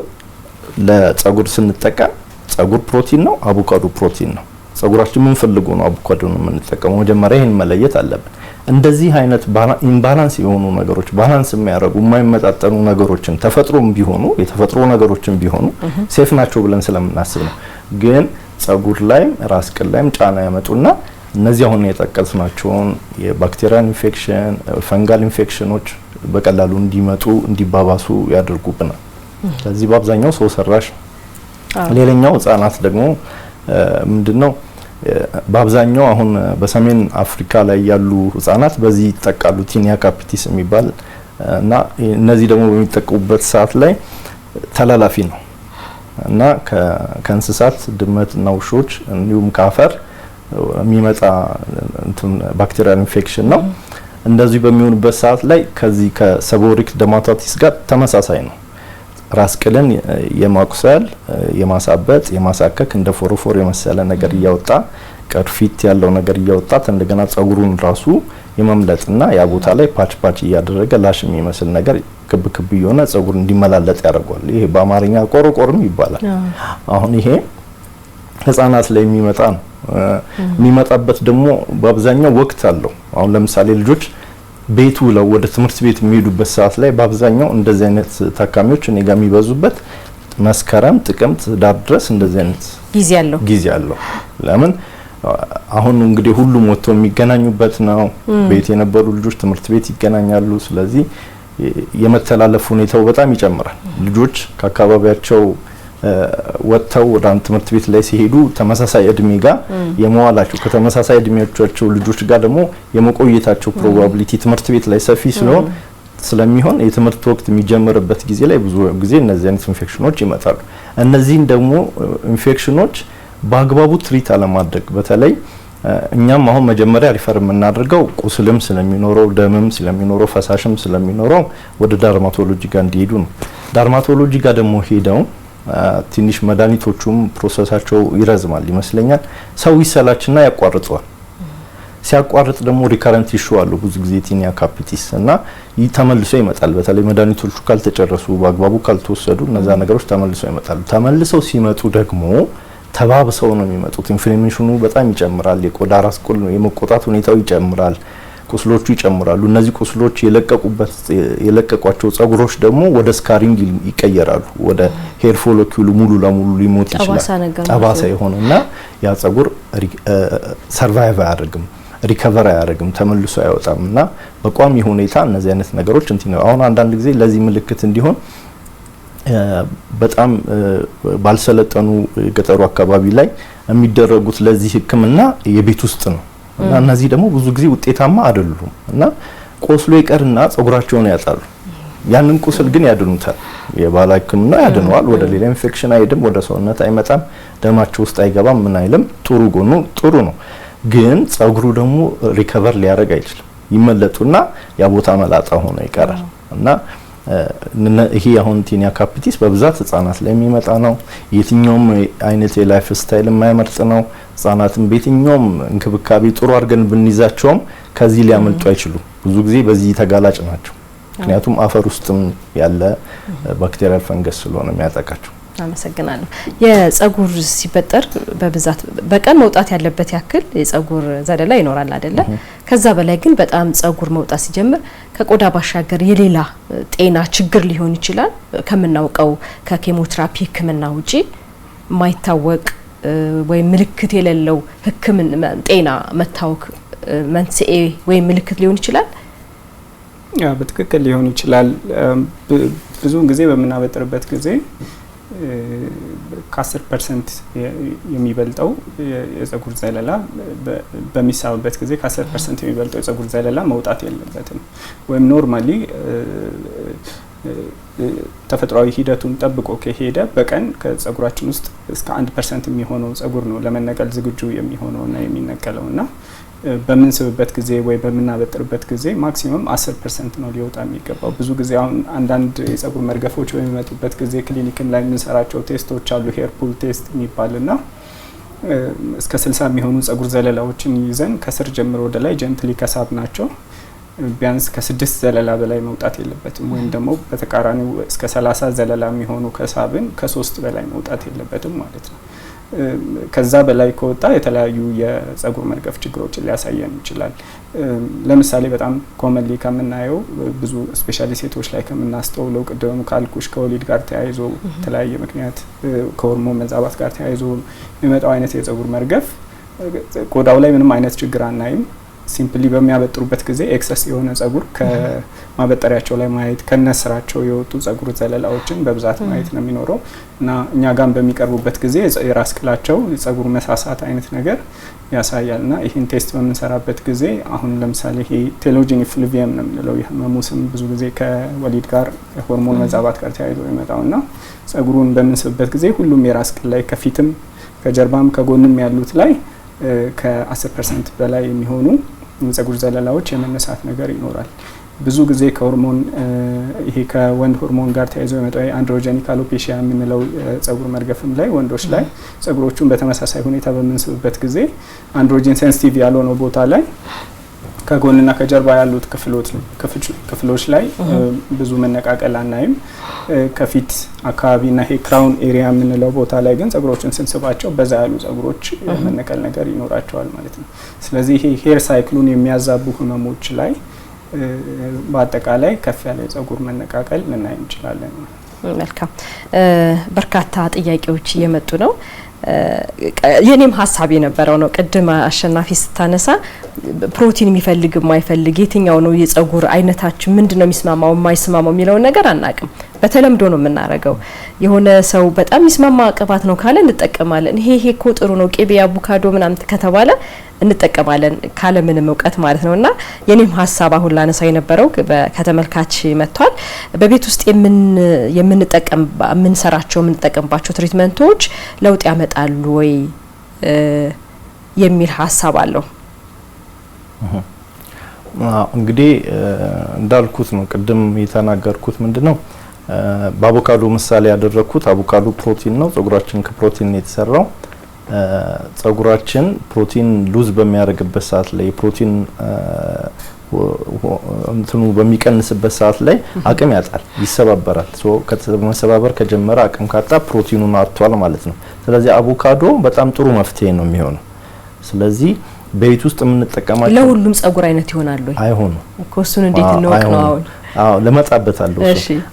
ለጸጉር ስንጠቀም ጸጉር ፕሮቲን ነው፣ አቮካዶ ፕሮቲን ነው። ጸጉራችን ምን ፈልጎ ነው አቮካዶን የምንጠቀመው? መጀመሪያ ይሄን መለየት አለብን። እንደዚህ አይነት ኢምባላንስ የሆኑ ነገሮች ባላንስ የሚያደርጉ የማይመጣጠኑ ነገሮችን ተፈጥሮም ቢሆኑ የተፈጥሮ ነገሮችን ቢሆኑ ሴፍ ናቸው ብለን ስለምናስብ ነው። ግን ጸጉር ላይም ራስ ቅል ላይም ጫና ያመጡና እነዚህ አሁን የጠቀስናቸውን የባክቴሪያል ኢንፌክሽን፣ ፈንጋል ኢንፌክሽኖች በቀላሉ እንዲመጡ እንዲባባሱ ያደርጉብናል። ስለዚህ በአብዛኛው ሰው ሰራሽ። ሌላኛው ህጻናት ደግሞ ምንድነው በአብዛኛው አሁን በሰሜን አፍሪካ ላይ ያሉ ህጻናት በዚህ ይጠቃሉ፣ ቲኒያ ካፒቲስ የሚባል እና እነዚህ ደግሞ በሚጠቁበት ሰዓት ላይ ተላላፊ ነው እና ከእንስሳት ድመትና ውሾች እንዲሁም ከአፈር የሚመጣ ባክቴሪያል ኢንፌክሽን ነው። እንደዚህ በሚሆንበት ሰዓት ላይ ከዚህ ከሰቦሪክ ደርማታይቲስ ጋር ተመሳሳይ ነው። ራስ ቅልን የማቁሰል፣ የማሳበጥ፣ የማሳከክ እንደ ፎሮፎር የመሰለ ነገር እያወጣ ቅርፊት ያለው ነገር እያወጣ እንደገና ጸጉሩን ራሱ የመምለጥና ያ ቦታ ላይ ፓች እያደረገ ላሽ የሚመስል ነገር ክብ ክብ የሆነ ጸጉር እንዲመላለጥ ያደርጋል። ይሄ በአማርኛ ቆርቆርም ይባላል። አሁን ይሄ ህፃናት ላይ የሚመጣ ነው። የሚመጣበት ደግሞ በአብዛኛው ወቅት አለው። አሁን ለምሳሌ ልጆች ቤት ውለው ወደ ትምህርት ቤት የሚሄዱበት ሰዓት ላይ በአብዛኛው እንደዚህ አይነት ታካሚዎች እኔ ጋር የሚበዙበት መስከረም፣ ጥቅምት፣ ዳር ድረስ እንደዚህ አይነት ጊዜ አለው። ለምን አሁን እንግዲህ ሁሉም ወጥቶ የሚገናኙበት ነው። ቤት የነበሩ ልጆች ትምህርት ቤት ይገናኛሉ። ስለዚህ የመተላለፍ ሁኔታው በጣም ይጨምራል። ልጆች ከአካባቢያቸው ወጥተው ወደ ትምህርት ቤት ላይ ሲሄዱ ተመሳሳይ እድሜ ጋር የመዋላቸው ከተመሳሳይ እድሜያቸው ልጆች ጋር ደግሞ የመቆየታቸው ፕሮባቢሊቲ ትምህርት ቤት ላይ ሰፊ ስለሚሆን የትምህርት ወቅት የሚጀምርበት ጊዜ ላይ ብዙ ጊዜ እነዚህ አይነት ኢንፌክሽኖች ይመጣሉ። እነዚህን ደግሞ ኢንፌክሽኖች በአግባቡ ትሪት አለማድረግ በተለይ እኛም አሁን መጀመሪያ ሪፈር የምናደርገው ቁስልም ስለሚኖረው ደምም ስለሚኖረው ፈሳሽም ስለሚኖረው ወደ ዳርማቶሎጂ ጋር እንዲሄዱ ነው። ዳርማቶሎጂ ጋር ደግሞ ሄደው ትንሽ መድኃኒቶቹም ፕሮሰሳቸው ይረዝማል ይመስለኛል። ሰው ይሰላችና ያቋርጠዋል። ሲያቋርጥ ደግሞ ሪከረንት ኢሹ አለው ብዙ ጊዜ ቲኒያ ካፒቲስ እና ተመልሶ ይመጣል። በተለይ መድኃኒቶቹ ካልተጨረሱ በአግባቡ ካልተወሰዱ እነዛ ነገሮች ተመልሶ ይመጣሉ። ተመልሰው ሲመጡ ደግሞ ተባብሰው ነው የሚመጡት። ኢንፍሌሜሽኑ በጣም ይጨምራል። የቆዳ ራስ ቅል የመቆጣት ሁኔታው ይጨምራል። ቁስሎቹ ይጨምራሉ። እነዚህ ቁስሎች የለቀቋቸው ጸጉሮች ደግሞ ወደ ስካሪንግ ይቀየራሉ። ወደ ሄር ፎሎኪሉ ሙሉ ለሙሉ ሊሞት ይችላል። ጠባሳ የሆነና ያ ጸጉር ሰርቫይቭ አያደርግም፣ ሪከቨር አያደርግም፣ ተመልሶ አይወጣምና በቋሚ ሁኔታ እነዚህ አይነት ነገሮች እንትን ነው። አሁን አንዳንድ ጊዜ ለዚህ ምልክት እንዲሆን በጣም ባልሰለጠኑ ገጠሩ አካባቢ ላይ የሚደረጉት ለዚህ ሕክምና የቤት ውስጥ ነው እና እነዚህ ደግሞ ብዙ ጊዜ ውጤታማ አይደሉም እና ቆስሎ ይቀርና ጸጉራቸውን ያጣሉ። ያንን ቁስል ግን ያድኑታል። የባህላዊ ሕክምና ያድነዋል። ወደ ሌላ ኢንፌክሽን አይሄድም፣ ወደ ሰውነት አይመጣም፣ ደማቸው ውስጥ አይገባም። ምን አይልም። ጥሩ ጎኑ ጥሩ ነው። ግን ጸጉሩ ደግሞ ሪከቨር ሊያደርግ አይችልም። ይመለጡና ያ ቦታ መላጣ ሆኖ ይቀራል እና ይሄ አሁን ቲኒያ ካፒቲስ በብዛት ህጻናት ላይ የሚመጣ ነው። የትኛውም አይነት የላይፍ ስታይል የማይመርጥ ነው። ህጻናትን በየትኛውም እንክብካቤ ጥሩ አድርገን ብንይዛቸውም ከዚህ ሊያመልጡ አይችሉም። ብዙ ጊዜ በዚህ ተጋላጭ ናቸው። ምክንያቱም አፈር ውስጥም ያለ ባክቴሪያል ፈንገስ ስለሆነ የሚያጠቃቸው። አመሰግናለሁ። የጸጉር ሲበጠር በብዛት በቀን መውጣት ያለበት ያክል የጸጉር ዘለላ ይኖራል አይደለ? ከዛ በላይ ግን በጣም ጸጉር መውጣት ሲጀምር ከቆዳ ባሻገር የሌላ ጤና ችግር ሊሆን ይችላል። ከምናውቀው ከኬሞቴራፒ ህክምና ውጪ ማይታወቅ ወይም ምልክት የሌለው ህክምና ጤና መታወክ መንስኤ ወይም ምልክት ሊሆን ይችላል። ያ በትክክል ሊሆን ይችላል። ብዙውን ጊዜ በምናበጥርበት ጊዜ ከ10% የሚበልጠው የጸጉር ዘለላ በሚሳብበት ጊዜ ከ10% የሚበልጠው የጸጉር ዘለላ መውጣት የለበትም። ወይም ኖርማሊ ተፈጥሯዊ ሂደቱን ጠብቆ ከሄደ በቀን ከጸጉራችን ውስጥ እስከ 1% የሚሆነው ጸጉር ነው ለመነቀል ዝግጁ የሚሆነውና የሚነቀለውና በምንስብበት ጊዜ ወይ በምናበጥርበት ጊዜ ማክሲመም 10% ነው ሊወጣ የሚገባው። ብዙ ጊዜ አሁን አንዳንድ የጸጉር መርገፎች በሚመጡበት ጊዜ ክሊኒክም ላይ የምንሰራቸው ቴስቶች አሉ ሄር ፑል ቴስት የሚባልና እስከ 60 የሚሆኑ ጸጉር ዘለላዎችን ይዘን ከስር ጀምሮ ወደ ላይ ጀንትሊ ከሳብ ናቸው ቢያንስ ከ6 ዘለላ በላይ መውጣት የለበትም። ወይም ደግሞ በተቃራኒው እስከ 30 ዘለላ የሚሆኑ ከሳብን ከ3 በላይ መውጣት የለበትም ማለት ነው። ከዛ በላይ ከወጣ የተለያዩ የጸጉር መርገፍ ችግሮችን ሊያሳየን ይችላል። ለምሳሌ በጣም ኮመንሊ ከምናየው ብዙ ስፔሻሊ ሴቶች ላይ ከምናስተውለው ቅድም ካልኩሽ ከወሊድ ጋር ተያይዞ የተለያየ ምክንያት ከሆርሞን መዛባት ጋር ተያይዞ የሚመጣው አይነት የጸጉር መርገፍ ቆዳው ላይ ምንም አይነት ችግር አናይም። ሲምፕሊ በሚያበጥሩበት ጊዜ ኤክሰስ የሆነ ጸጉር ከማበጠሪያቸው ላይ ማየት ከነስራቸው የወጡ ጸጉር ዘለላዎችን በብዛት ማየት ነው የሚኖረው እና እኛ ጋር በሚቀርቡበት ጊዜ የራስ ቅላቸው ጸጉር መሳሳት አይነት ነገር ያሳያል እና ይህን ቴስት በምንሰራበት ጊዜ አሁን ለምሳሌ ይሄ ቴሎጂን ኢፍሉቪየም ነው የምንለው የህመሙ ስም ብዙ ጊዜ ከወሊድ ጋር ከሆርሞን መዛባት ጋር ተያይዞ ይመጣውና ጸጉሩን በምንስብበት ጊዜ ሁሉም የራስ ቅል ላይ ከፊትም ከጀርባም ከጎንም ያሉት ላይ ከ10% በላይ የሚሆኑ ጸጉር ዘለላዎች የመነሳት ነገር ይኖራል። ብዙ ጊዜ ከሆርሞን ይሄ ከወንድ ሆርሞን ጋር ተያይዞ የመጣው አንድሮጀኒክ አሎፔሺያ የምንለው ጸጉር መርገፍም ላይ ወንዶች ላይ ጸጉሮቹን በተመሳሳይ ሁኔታ በምንስብበት ጊዜ አንድሮጂን ሴንሲቲቭ ያልሆነው ቦታ ላይ ከጎንና ከጀርባ ያሉት ክፍሎች ላይ ብዙ መነቃቀል አናይም። ከፊት አካባቢና ይሄ ክራውን ኤሪያ የምንለው ቦታ ላይ ግን ጸጉሮችን ስንስባቸው በዛ ያሉ ጸጉሮች መነቀል ነገር ይኖራቸዋል ማለት ነው። ስለዚህ ይሄ ሄር ሳይክሉን የሚያዛቡ ህመሞች ላይ በአጠቃላይ ከፍ ያለ የጸጉር መነቃቀል ልናይ እንችላለን። መልካም በርካታ ጥያቄዎች እየመጡ ነው። የኔም ሀሳብ የነበረው ነው። ቅድም አሸናፊ ስታነሳ ፕሮቲን የሚፈልግ የማይፈልግ የትኛው ነው የጸጉር አይነታችን ምንድነው የሚስማማው የማይስማማው የሚለውን ነገር አናቅም። በተለምዶ ነው የምናረገው። የሆነ ሰው በጣም ይስማማ ቅባት ነው ካለ እንጠቀማለን። ይሄ እኮ ጥሩ ነው ቅቤ አቮካዶ ምናምን ከተባለ እንጠቀማለን ካለ ምንም እውቀት ማለት ነውና የኔም ሀሳብ አሁን ላነሳ የነበረው ከተመልካች መጥቷል። በቤት ውስጥ የምንጠቀምባቸው ትሪትመንቶች ለውጥ ያመጣሉ ወይ የሚል ሀሳብ አለው። እንግዲህ እንዳልኩት ነው ቅድም የተናገርኩት ምንድነው በአቮካዶ ምሳሌ ያደረኩት አቮካዶ ፕሮቲን ነው። ጸጉራችን ከፕሮቲን ነው የተሰራው። ጸጉራችን ፕሮቲን ሉዝ በሚያደርግበት ሰዓት ላይ ፕሮቲን እንትኑ በሚቀንስበት ሰዓት ላይ አቅም ያጣል፣ ይሰባበራል። ከመሰባበር ከጀመረ አቅም ካጣ ፕሮቲኑን አጥቷል ማለት ነው። ስለዚህ አቮካዶ በጣም ጥሩ መፍትሄ ነው የሚሆነው። ስለዚህ ቤት ውስጥ የምንጠቀማቸው ለሁሉም ጸጉር አይነት ይሆናል ወይ? አይሆንም እኮ እሱን እንዴት ነው አሁን? ለመጣበታለሁ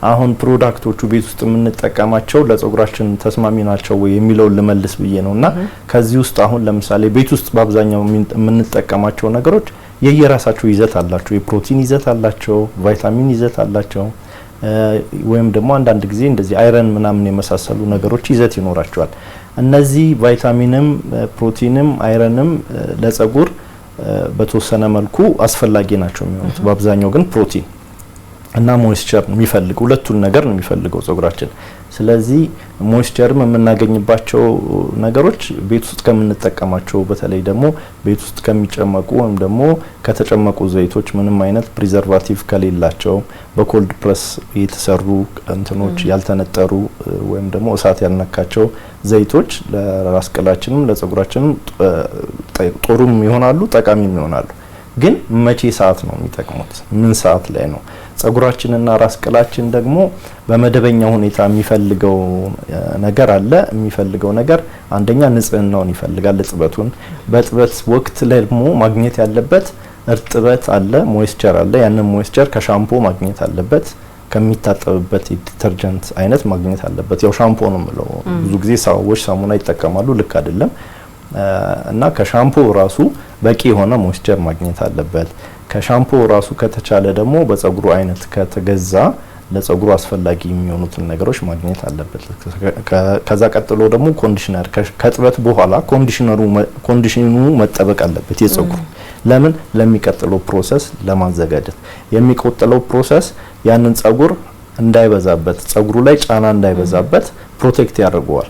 አሁን ፕሮዳክቶቹ ቤት ውስጥ የምንጠቀማቸው ለጸጉራችን ተስማሚ ናቸው ወይ የሚለውን ልመልስ ብዬ ነውና ከዚህ ውስጥ አሁን ለምሳሌ ቤት ውስጥ በአብዛኛው የምንጠቀማቸው ነገሮች የየራሳቸው ይዘት አላቸው። የፕሮቲን ይዘት አላቸው፣ ቫይታሚን ይዘት አላቸው፣ ወይም ደግሞ አንዳንድ ጊዜ እንደዚህ አይረን ምናምን የመሳሰሉ ነገሮች ይዘት ይኖራቸዋል። እነዚህ ቫይታሚንም ፕሮቲንም አይረንም ለጸጉር በተወሰነ መልኩ አስፈላጊ ናቸው የሚሆኑት። በአብዛኛው ግን ፕሮቲን እና ሞይስቸር የሚፈልግ ሁለቱን ነገር ነው የሚፈልገው ጸጉራችን። ስለዚህ ሞይስቸርም የምናገኝባቸው ነገሮች ቤት ውስጥ ከምንጠቀማቸው በተለይ ደግሞ ቤት ውስጥ ከሚጨመቁ ወይም ደግሞ ከተጨመቁ ዘይቶች ምንም አይነት ፕሪዘርቫቲቭ ከሌላቸው በኮልድ ፕረስ የተሰሩ እንትኖች ያልተነጠሩ ወይም ደግሞ እሳት ያልነካቸው ዘይቶች ለራስ ቅላችንም ለጸጉራችንም ጥሩም ይሆናሉ ጠቃሚም ይሆናሉ። ግን መቼ ሰዓት ነው የሚጠቅሙት? ምን ሰዓት ላይ ነው? ጸጉራችንና ራስ ቅላችን ደግሞ በመደበኛ ሁኔታ የሚፈልገው ነገር አለ። የሚፈልገው ነገር አንደኛ ንጽህናውን ይፈልጋል፣ እጥበቱን። በእጥበት ወቅት ላይ ደግሞ ማግኘት ያለበት እርጥበት አለ፣ ሞይስቸር አለ። ያንን ሞይስቸር ከሻምፖ ማግኘት አለበት፣ ከሚታጠብበት ዲተርጀንት አይነት ማግኘት አለበት። ያው ሻምፖ ነው የምለው። ብዙ ጊዜ ሰዎች ሳሙና ይጠቀማሉ፣ ልክ አይደለም። እና ከሻምፖ ራሱ በቂ የሆነ ሞይስቸር ማግኘት አለበት። ከሻምፖ ራሱ ከተቻለ ደግሞ በጸጉሩ አይነት ከተገዛ ለጸጉሩ አስፈላጊ የሚሆኑትን ነገሮች ማግኘት አለበት። ከዛ ቀጥሎ ደግሞ ኮንዲሽነር ከጥበት በኋላ ኮንዲሽኑ መጠበቅ አለበት የጸጉሩ። ለምን? ለሚቀጥለው ፕሮሰስ ለማዘጋጀት። የሚቆጥለው ፕሮሰስ ያንን ጸጉር እንዳይበዛበት ጸጉሩ ላይ ጫና እንዳይበዛበት ፕሮቴክት ያደርገዋል።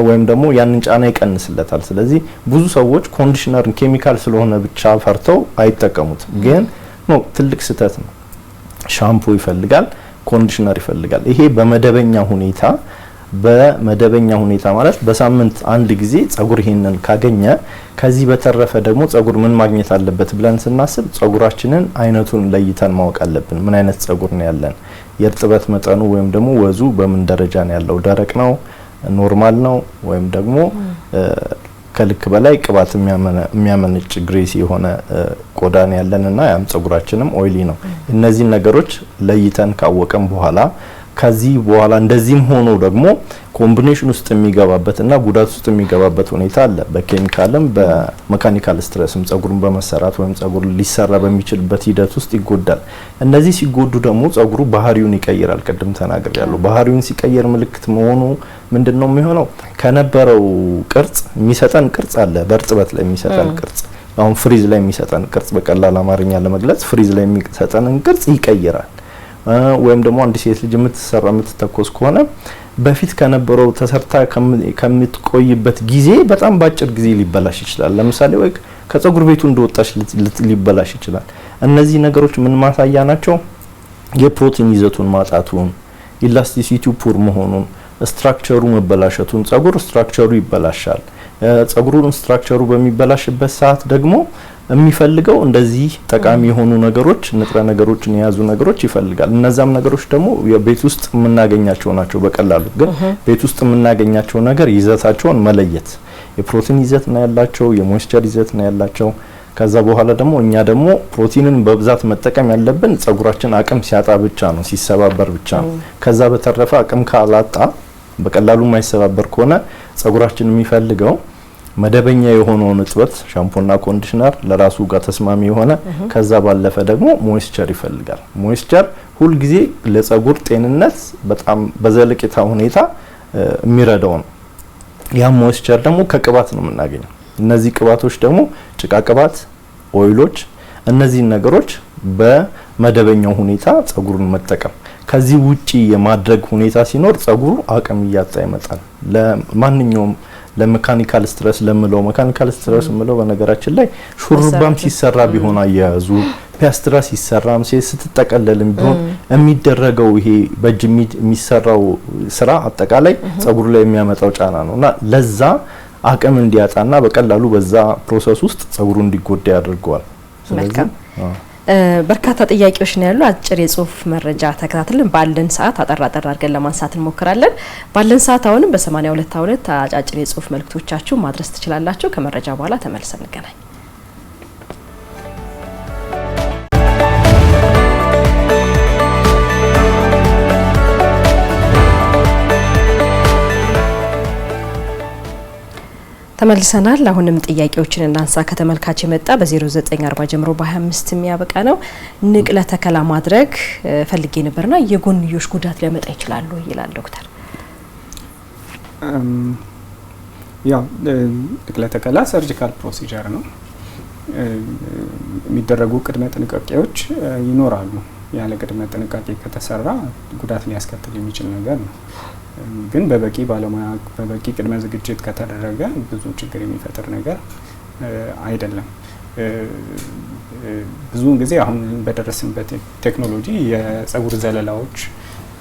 ወይም ደግሞ ያንን ጫና ይቀንስለታል። ስለዚህ ብዙ ሰዎች ኮንዲሽነር ኬሚካል ስለሆነ ብቻ ፈርተው አይጠቀሙትም። ግን ነው ትልቅ ስህተት ነው። ሻምፖ ይፈልጋል፣ ኮንዲሽነር ይፈልጋል። ይሄ በመደበኛ ሁኔታ ማለት በሳምንት አንድ ጊዜ ጸጉር ይሄንን ካገኘ፣ ከዚህ በተረፈ ደግሞ ጸጉር ምን ማግኘት አለበት ብለን ስናስብ ጸጉራችንን አይነቱን ለይተን ማወቅ አለብን። ምን አይነት ጸጉር ነው ያለን? የእርጥበት መጠኑ ወይም ደግሞ ወዙ በምን ደረጃ ነው ያለው? ደረቅ ነው፣ ኖርማል ነው፣ ወይም ደግሞ ከልክ በላይ ቅባት የሚያመነጭ ግሬሲ የሆነ ቆዳ ነው ያለንና ያም ጸጉራችንም ኦይሊ ነው። እነዚህ ነገሮች ለይተን ካወቀን በኋላ ከዚህ በኋላ እንደዚህም ሆኖ ደግሞ ኮምቢኔሽን ውስጥ የሚገባበትና ጉዳት ውስጥ የሚገባበት ሁኔታ አለ። በኬሚካልም በሜካኒካል ስትረስም ጸጉሩን በመሰራት ወይም ጸጉር ሊሰራ በሚችልበት ሂደት ውስጥ ይጎዳል። እነዚህ ሲጎዱ ደግሞ ጸጉሩ ባህሪውን ይቀይራል። ቅድም ተናግሬያለሁ። ባህሪውን ሲቀየር ምልክት መሆኑ ምንድነው የሚሆነው? ከነበረው ቅርጽ የሚሰጠን ቅርጽ አለ። በእርጥበት ላይ የሚሰጠን ቅርጽ፣ አሁን ፍሪዝ ላይ የሚሰጠን ቅርጽ፣ በቀላል አማርኛ ለመግለጽ ፍሪዝ ላይ የሚሰጠንን ቅርጽ ይቀይራል። ወይም ደግሞ አንድ ሴት ልጅ የምትተኮስ ከሆነ በፊት ከነበረው ተሰርታ ከምትቆይበት ጊዜ በጣም ባጭር ጊዜ ሊበላሽ ይችላል። ለምሳሌ ወይ ከጸጉር ቤቱ እንደወጣች ሊበላሽ ይችላል። እነዚህ ነገሮች ምን ማሳያ ናቸው? የፕሮቲን ይዘቱን ማጣቱን፣ ኢላስቲሲቲው ፑር መሆኑን፣ ስትራክቸሩ መበላሸቱን። ጸጉር ስትራክቸሩ ይበላሻል። ጸጉሩን ስትራክቸሩ በሚበላሽበት ሰዓት ደግሞ የሚፈልገው እንደዚህ ጠቃሚ የሆኑ ነገሮች፣ ንጥረ ነገሮችን የያዙ ነገሮች ይፈልጋል። እነዛም ነገሮች ደግሞ የቤት ውስጥ የምናገኛቸው ናቸው። በቀላሉ ግን ቤት ውስጥ የምናገኛቸው ነገር ይዘታቸውን መለየት፣ የፕሮቲን ይዘት ነው ያላቸው፣ የሞይስቸር ይዘት ነው ያላቸው። ከዛ በኋላ ደግሞ እኛ ደግሞ ፕሮቲንን በብዛት መጠቀም ያለብን ጸጉራችን አቅም ሲያጣ ብቻ ነው፣ ሲሰባበር ብቻ ነው። ከዛ በተረፈ አቅም ካላጣ በቀላሉ የማይሰባበር ከሆነ ጸጉራችን የሚፈልገው መደበኛ የሆነውን እጥበት ሻምፖና ኮንዲሽነር ለራሱ ጋር ተስማሚ የሆነ፣ ከዛ ባለፈ ደግሞ ሞይስቸር ይፈልጋል። ሞይስቸር ሁል ጊዜ ለጸጉር ጤንነት በጣም በዘለቄታ ሁኔታ የሚረዳው ነው። ያ ሞይስቸር ደግሞ ከቅባት ነው የምናገኘው። እነዚህ ቅባቶች ደግሞ ጭቃ ቅባት፣ ኦይሎች፣ እነዚህ ነገሮች በመደበኛው ሁኔታ ጸጉሩን መጠቀም። ከዚህ ውጪ የማድረግ ሁኔታ ሲኖር ጸጉሩ አቅም እያጣ ይመጣል። ለማንኛውም ለሜካኒካል ስትረስ ሜካኒካል ስትረስ ምለው በነገራችን ላይ ሹሩባም ሲሰራ ቢሆን አያያዙ፣ ፒያስትራ ሲሰራም ስትጠቀለልም ቢሆን የሚደረገው ይሄ በእጅ የሚሰራው ስራ አጠቃላይ ጸጉሩ ላይ የሚያመጣው ጫና ነውና ለዛ አቅም እንዲያጣና በቀላሉ በዛ ፕሮሰስ ውስጥ ጸጉሩ እንዲጎዳ ያደርገዋል። ስለዚህ በርካታ ጥያቄዎች ነው ያሉ። አጭር የጽሁፍ መረጃ ተከታትለን ባለን ሰዓት አጠር አድርገን ለማንሳት እንሞክራለን። ባለን ሰዓት አሁንም በ8222 አጫጭር የጽሁፍ መልእክቶቻችሁ ማድረስ ትችላላችሁ። ከመረጃ በኋላ ተመልሰን እንገናኝ። ተመልሰናል። አሁንም ጥያቄዎችን እናንሳ። ከተመልካች የመጣ በ0940 ጀምሮ በ25 የሚያበቃ ነው። ንቅለ ተከላ ማድረግ ፈልጌ ነበርና የጎንዮሽ ጉዳት ሊያመጣ ይችላል ይላል ዶክተር። ያው ንቅለ ተከላ ሰርጂካል ፕሮሲጀር ነው። የሚደረጉ ቅድመ ጥንቃቄዎች ይኖራሉ። ያለ ቅድመ ጥንቃቄ ከተሰራ ጉዳት ሊያስከትል የሚችል ነገር ነው። ግን በበቂ ባለሙያ በበቂ ቅድመ ዝግጅት ከተደረገ ብዙ ችግር የሚፈጥር ነገር አይደለም። ብዙውን ጊዜ አሁን በደረስንበት ቴክኖሎጂ የጸጉር ዘለላዎች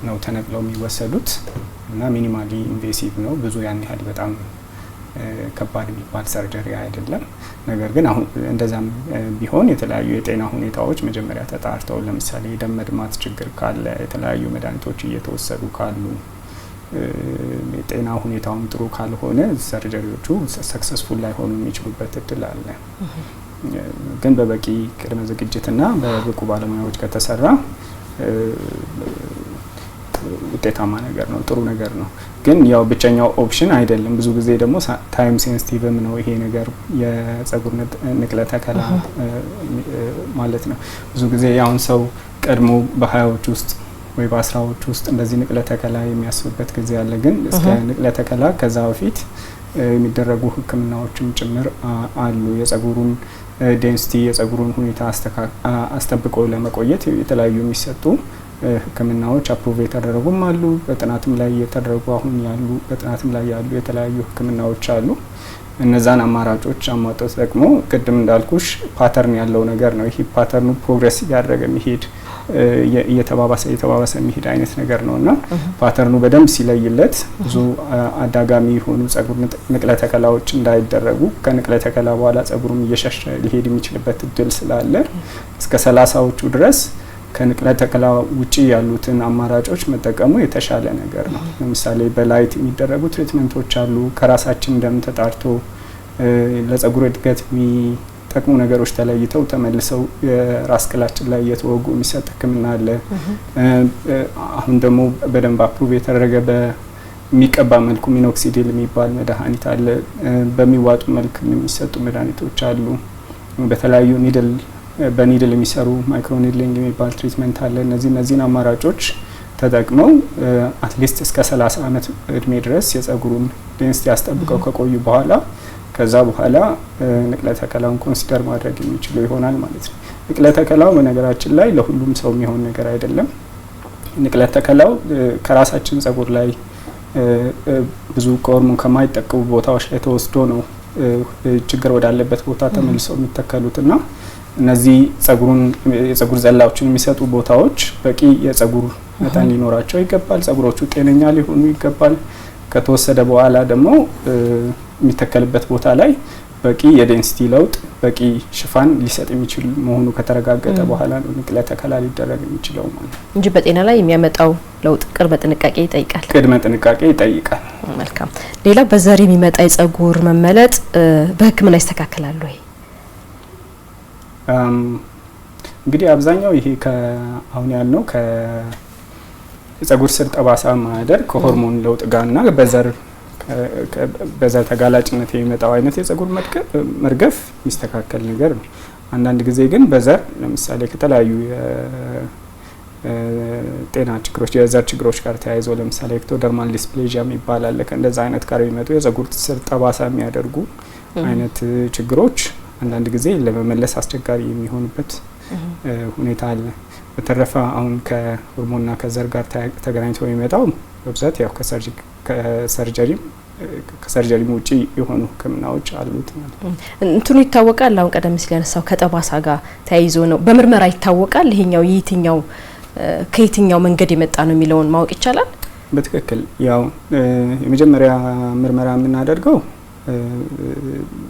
ነው ተነቅለው የሚወሰዱት እና ሚኒማሊ ኢንቬሲቭ ነው። ብዙ ያን ያህል በጣም ከባድ የሚባል ሰርጀሪ አይደለም። ነገር ግን አሁን እንደዛም ቢሆን የተለያዩ የጤና ሁኔታዎች መጀመሪያ ተጣርተው፣ ለምሳሌ የደም መድማት ችግር ካለ፣ የተለያዩ መድኃኒቶች እየተወሰዱ ካሉ፣ የጤና ሁኔታውም ጥሩ ካልሆነ ሰርጀሪዎቹ ሰክሰስፉል ላይሆኑ የሚችሉበት እድል አለ። ግን በበቂ ቅድመ ዝግጅትና በብቁ ባለሙያዎች ከተሰራ ውጤታማ ነገር ነው፣ ጥሩ ነገር ነው። ግን ያው ብቸኛው ኦፕሽን አይደለም። ብዙ ጊዜ ደግሞ ታይም ሴንሲቲቭም ነው ይሄ ነገር የጸጉር ንቅለ ተከላ ማለት ነው። ብዙ ጊዜ ያውን ሰው ቀድሞ በ20ዎች ውስጥ ወይ በ10ዎች ውስጥ እንደዚህ ንቅለ ተከላ የሚያስብበት ጊዜ አለ። ግን እስከ ንቅለ ተከላ ከዛ በፊት የሚደረጉ ሕክምናዎችም ጭምር አሉ። የጸጉሩን ዴንሲቲ የጸጉሩን ሁኔታ አስጠብቆ ለመቆየት የተለያዩ የሚሰጡ ህክምናዎች አፕሩቭ የተደረጉም አሉ። በጥናትም ላይ የተደረጉ አሁን ያሉ በጥናትም ላይ ያሉ የተለያዩ ህክምናዎች አሉ። እነዛን አማራጮች አሟጠው ደግሞ ቅድም እንዳልኩሽ ፓተርን ያለው ነገር ነው። ይሄ ፓተርኑ ፕሮግሬስ እያደረገ የሚሄድ እየተባባሰ የሚሄድ አይነት ነገር ነውና ፓተርኑ በደንብ ሲለይለት ብዙ አዳጋሚ የሆኑ ጸጉር ንቅለ ተከላዎች እንዳይደረጉ ከንቅለ ተከላ በኋላ ጸጉሩም እየሸሸ ሊሄድ የሚችልበት እድል ስላለ እስከ 30ዎቹ ድረስ ከንቅለ ተከላ ውጪ ያሉትን አማራጮች መጠቀሙ የተሻለ ነገር ነው። ለምሳሌ በላይት የሚደረጉ ትሪትመንቶች አሉ። ከራሳችን ደም ተጣርቶ ለጸጉር እድገት የሚጠቅሙ ነገሮች ተለይተው ተመልሰው የራስ ቅላችን ላይ እየተወጉ የሚሰጥ ህክምና አለ። አሁን ደግሞ በደንብ አፕሩቭ የተደረገ በሚቀባ መልኩ ሚኖክሲዲል የሚባል መድኃኒት አለ። በሚዋጡ መልክ የሚሰጡ መድኃኒቶች አሉ። በተለያዩ በኒድል የሚሰሩ ማይክሮ ኒድሊንግ የሚባል ትሪትመንት አለ። እነዚህን አማራጮች ተጠቅመው አትሊስት እስከ 30 ዓመት እድሜ ድረስ የጸጉሩን ዴንሲቲ ያስጠብቀው ከቆዩ በኋላ ከዛ በኋላ ንቅለ ተከላውን ኮንሲደር ማድረግ የሚችሉ ይሆናል ማለት ነው። ንቅለ ተከላው በነገራችን ላይ ለሁሉም ሰው የሚሆን ነገር አይደለም። ንቅለ ተከላው ከራሳችን ጸጉር ላይ ብዙ ከሆርሞን ከማይጠቀሙ ቦታዎች ላይ ተወስዶ ነው ችግር ወዳለበት ቦታ ተመልሰው የሚተከሉትና እነዚህ የጸጉር ዘላዎችን የሚሰጡ ቦታዎች በቂ የጸጉር መጠን ሊኖራቸው ይገባል። ጸጉሮቹ ጤነኛ ሊሆኑ ይገባል። ከተወሰደ በኋላ ደግሞ የሚተከልበት ቦታ ላይ በቂ የዴንሲቲ ለውጥ በቂ ሽፋን ሊሰጥ የሚችል መሆኑ ከተረጋገጠ በኋላ ነው ንቅለ ተከላ ሊደረግ የሚችለው ማለት ነው እንጂ በጤና ላይ የሚያመጣው ለውጥ ቅድመ ጥንቃቄ ይጠይቃል። መልካም። ሌላ በዘር የሚመጣ የጸጉር መመለጥ በህክምና ይስተካከላል ወይ? እንግዲህ አብዛኛው ይሄ አሁን ያልነው የጸጉር ስር ጠባሳ ማደር ከሆርሞን ለውጥ ጋርና በዘር ተጋላጭነት የሚመጣው አይነት የጸጉር መርገፍ የሚስተካከል ነገር ነው። አንዳንድ ጊዜ ግን በዘር ለምሳሌ ከተለያዩ ጤና ችግሮች የዘር ችግሮች ጋር ተያይዞ ለምሳሌ ኤክቶደርማል ዲስፕሌዥያ የሚባል አለ። ከእንደዛ አይነት ጋር የሚመጡ የጸጉር ስር ጠባሳ የሚያደርጉ አይነት ችግሮች አንዳንድ ጊዜ ለመመለስ አስቸጋሪ የሚሆኑበት ሁኔታ አለ። በተረፈ አሁን ከሆርሞንና ከዘር ጋር ተገናኝቶ የሚመጣው በብዛት ያው ከሰርጀሪም ውጪ የሆኑ ህክምናዎች አሉት ማለት ነው። እንትኑ ይታወቃል። አሁን ቀደም ሲል ያነሳው ከጠባሳ ጋር ተያይዞ ነው። በምርመራ ይታወቃል። ይሄኛው ከየትኛው መንገድ የመጣ ነው የሚለውን ማወቅ ይቻላል። በትክክል ያው የመጀመሪያ ምርመራ የምናደርገው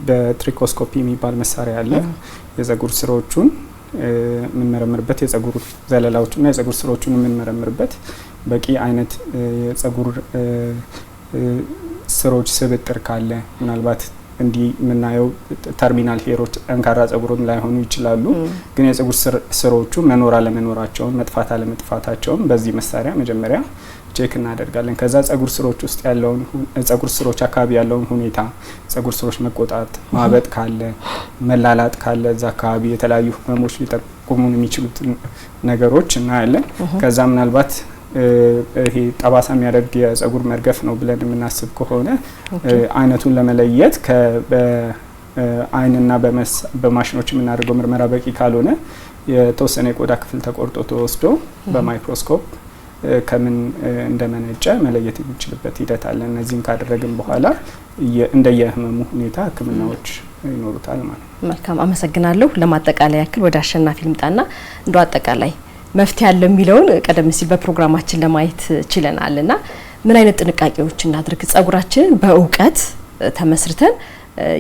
በትሪኮስኮፒ የሚባል መሳሪያ አለ። የጸጉር ስሮቹን የምንመረምርበት የጸጉር ዘለላዎችና የጸጉር ስሮቹን የምንመረምርበት በቂ አይነት የጸጉር ስሮች ስብጥር ካለ ምናልባት እንዲህ የምናየው ተርሚናል ሄሮች ጠንካራ ጸጉርም ላይሆኑ ይችላሉ። ግን የጸጉር ስሮቹ መኖር አለመኖራቸውን መጥፋት አለመጥፋታቸውን በዚህ መሳሪያ መጀመሪያ ቼክ እናደርጋለን። ከዛ ጸጉር ስሮች ውስጥ ያለውን ጸጉር ስሮች አካባቢ ያለውን ሁኔታ ጸጉር ስሮች መቆጣት፣ ማበጥ ካለ መላላጥ ካለ እዛ አካባቢ የተለያዩ ህመሞች ሊጠቁሙን የሚችሉት ነገሮች እናያለን። ከዛ ምናልባት ይሄ ጠባሳ የሚያደርግ የጸጉር መርገፍ ነው ብለን የምናስብ ከሆነ አይነቱን ለመለየት በአይንና በማሽኖች የምናደርገው ምርመራ በቂ ካልሆነ የተወሰነ የቆዳ ክፍል ተቆርጦ ተወስዶ በማይክሮስኮፕ ከምን እንደመነጨ መለየት የሚችልበት ሂደት አለ። እነዚህን ካደረግን በኋላ እንደየህመሙ ሁኔታ ህክምናዎች ይኖሩታል ማለት ነው። መልካም፣ አመሰግናለሁ። ለማጠቃለያ ያክል ወደ አሸናፊ ልምጣና እንደ አጠቃላይ መፍትሄ ያለው የሚለውን ቀደም ሲል በፕሮግራማችን ለማየት ችለናልና ምን አይነት ጥንቃቄዎች እናድርግ? ጸጉራችንን በእውቀት ተመስርተን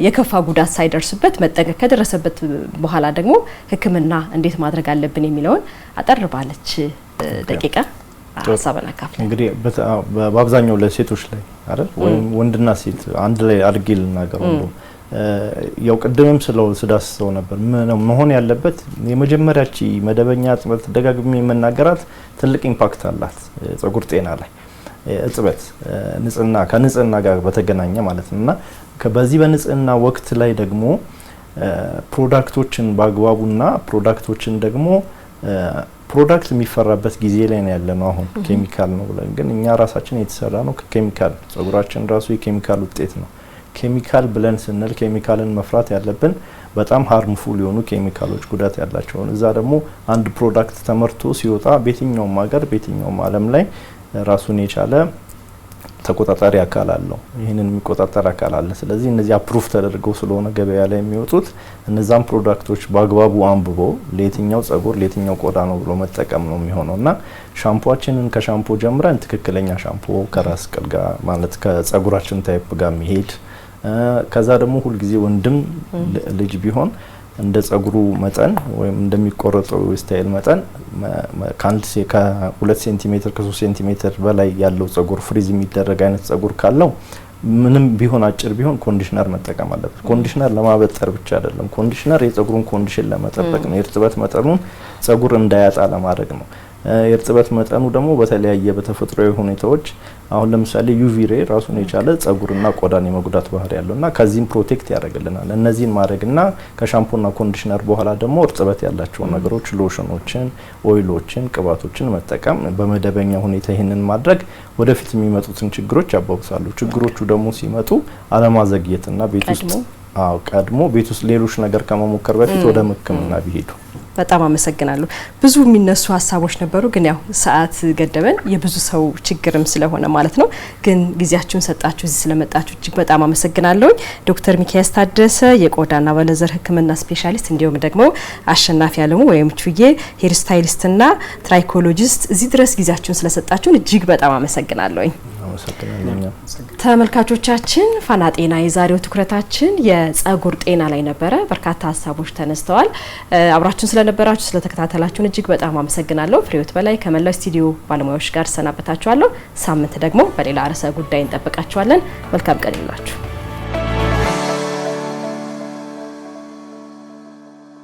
የከፋ ጉዳት ሳይደርስበት መጠንቀቅ ከደረሰበት በኋላ ደግሞ ህክምና እንዴት ማድረግ አለብን የሚለውን አጠር ባለች ደቂቃ ሀሳብና ካፍ እንግዲህ በአብዛኛው ለሴቶች ላይ አይደል ወይም ወንድና ሴት አንድ ላይ አድርጌ ልናገር ሁሉ ያው ቅድምም ስዳስሰው ነበር መሆን ያለበት የመጀመሪያቺ መደበኛ እጥበት ደጋግሜ የምናገራት ትልቅ ኢምፓክት አላት ጸጉር ጤና ላይ እጥበት ከንጽህና ጋር በተገናኘ ማለት ነውና በዚህ በንጽህና ወቅት ላይ ደግሞ ፕሮዳክቶችን በአግባቡና ፕሮዳክቶችን ደግሞ ፕሮዳክት የሚፈራበት ጊዜ ላይ ነው ያለነው። አሁን ኬሚካል ነው ብለን ግን እኛ ራሳችን የተሰራ ነው ከኬሚካል ጸጉራችን ራሱ የኬሚካል ውጤት ነው። ኬሚካል ብለን ስንል ኬሚካልን መፍራት ያለብን በጣም ሃርምፉል የሆኑ ኬሚካሎች ጉዳት ያላቸውን እዛ ደግሞ አንድ ፕሮዳክት ተመርቶ ሲወጣ በየትኛውም ሀገር በየትኛውም ዓለም ላይ ራሱን የቻለ ተቆጣጣሪ አካል አለው። ይህንን የሚቆጣጠር አካል አለ። ስለዚህ እነዚህ አፕሩቭ ተደርገው ስለሆነ ገበያ ላይ የሚወጡት እነዛን ፕሮዳክቶች በአግባቡ አንብቦ ለየትኛው ጸጉር ለየትኛው ቆዳ ነው ብሎ መጠቀም ነው የሚሆነውና ሻምፖአችንን ከሻምፖ ጀምረን ትክክለኛ ሻምፖ ከራስ ቅል ጋር ማለት ከጸጉራችን ታይፕ ጋር የሚሄድ ከዛ ደግሞ ሁሉ ጊዜ ወንድም ልጅ ቢሆን እንደ ጸጉሩ መጠን ወይም እንደሚቆረጠው ስታይል መጠን ከ2 ሴንቲሜትር ከ3 ሴንቲሜትር በላይ ያለው ጸጉር ፍሪዝ የሚደረግ አይነት ጸጉር ካለው ምንም ቢሆን አጭር ቢሆን ኮንዲሽነር መጠቀም አለበት። ኮንዲሽነር ለማበጠር ብቻ አይደለም። ኮንዲሽነር የጸጉሩን ኮንዲሽን ለመጠበቅ ነው። የእርጥበት መጠኑን ጸጉር እንዳያጣ ለማድረግ ነው። የእርጥበት መጠኑ ደግሞ በተለያየ በተፈጥሯዊ ሁኔታዎች አሁን ለምሳሌ ዩቪ ሬ ራሱን የቻለ ጸጉርና ቆዳን የመጉዳት ባህሪ ያለውና ከዚህም ፕሮቴክት ያደርግልናል። እነዚህን ማድረግና ከሻምፖና ኮንዲሽነር በኋላ ደግሞ እርጥበት ያላቸው ነገሮች ሎሽኖችን፣ ኦይሎችን፣ ቅባቶችን መጠቀም በመደበኛ ሁኔታ ይህንን ማድረግ ወደፊት የሚመጡትን ችግሮች ያባብሳሉ። ችግሮቹ ደግሞ ሲመጡ አለማዘግየትና ቤት ውስጥ ቀድሞ ቤት ውስጥ ሌሎች ነገር ከመሞከር በፊት ወደ ሕክምና ቢሄዱ። በጣም አመሰግናለሁ። ብዙ የሚነሱ ሀሳቦች ነበሩ፣ ግን ያው ሰዓት ገደበን የብዙ ሰው ችግርም ስለሆነ ማለት ነው። ግን ጊዜያችሁን ሰጣችሁ እዚህ ስለመጣችሁ እጅግ በጣም አመሰግናለሁ። ዶክተር ሚኪያስ ታደሰ የቆዳና ባለዘር ሕክምና ስፔሻሊስት፣ እንዲሁም ደግሞ አሸናፊ አለሙ ወይም ቹዬ ሄር ስታይሊስትና ትራይኮሎጂስት እዚህ ድረስ ጊዜያችሁን ስለሰጣችሁን እጅግ በጣም አመሰግናለሁ። ተመልካቾቻችን ፋና ጤና የዛሬው ትኩረታችን የጸጉር ጤና ላይ ነበረ። በርካታ ሀሳቦች ተነስተዋል። አብራችሁን ስለነበራችሁ ስለተከታተላችሁን እጅግ በጣም አመሰግናለሁ። ፍሬህይወት በላይ ከመላው ስቱዲዮ ባለሙያዎች ጋር ሰናበታችኋለሁ። ሳምንት ደግሞ በሌላ ርዕሰ ጉዳይ እንጠብቃችኋለን። መልካም ቀን ይሁንላችሁ።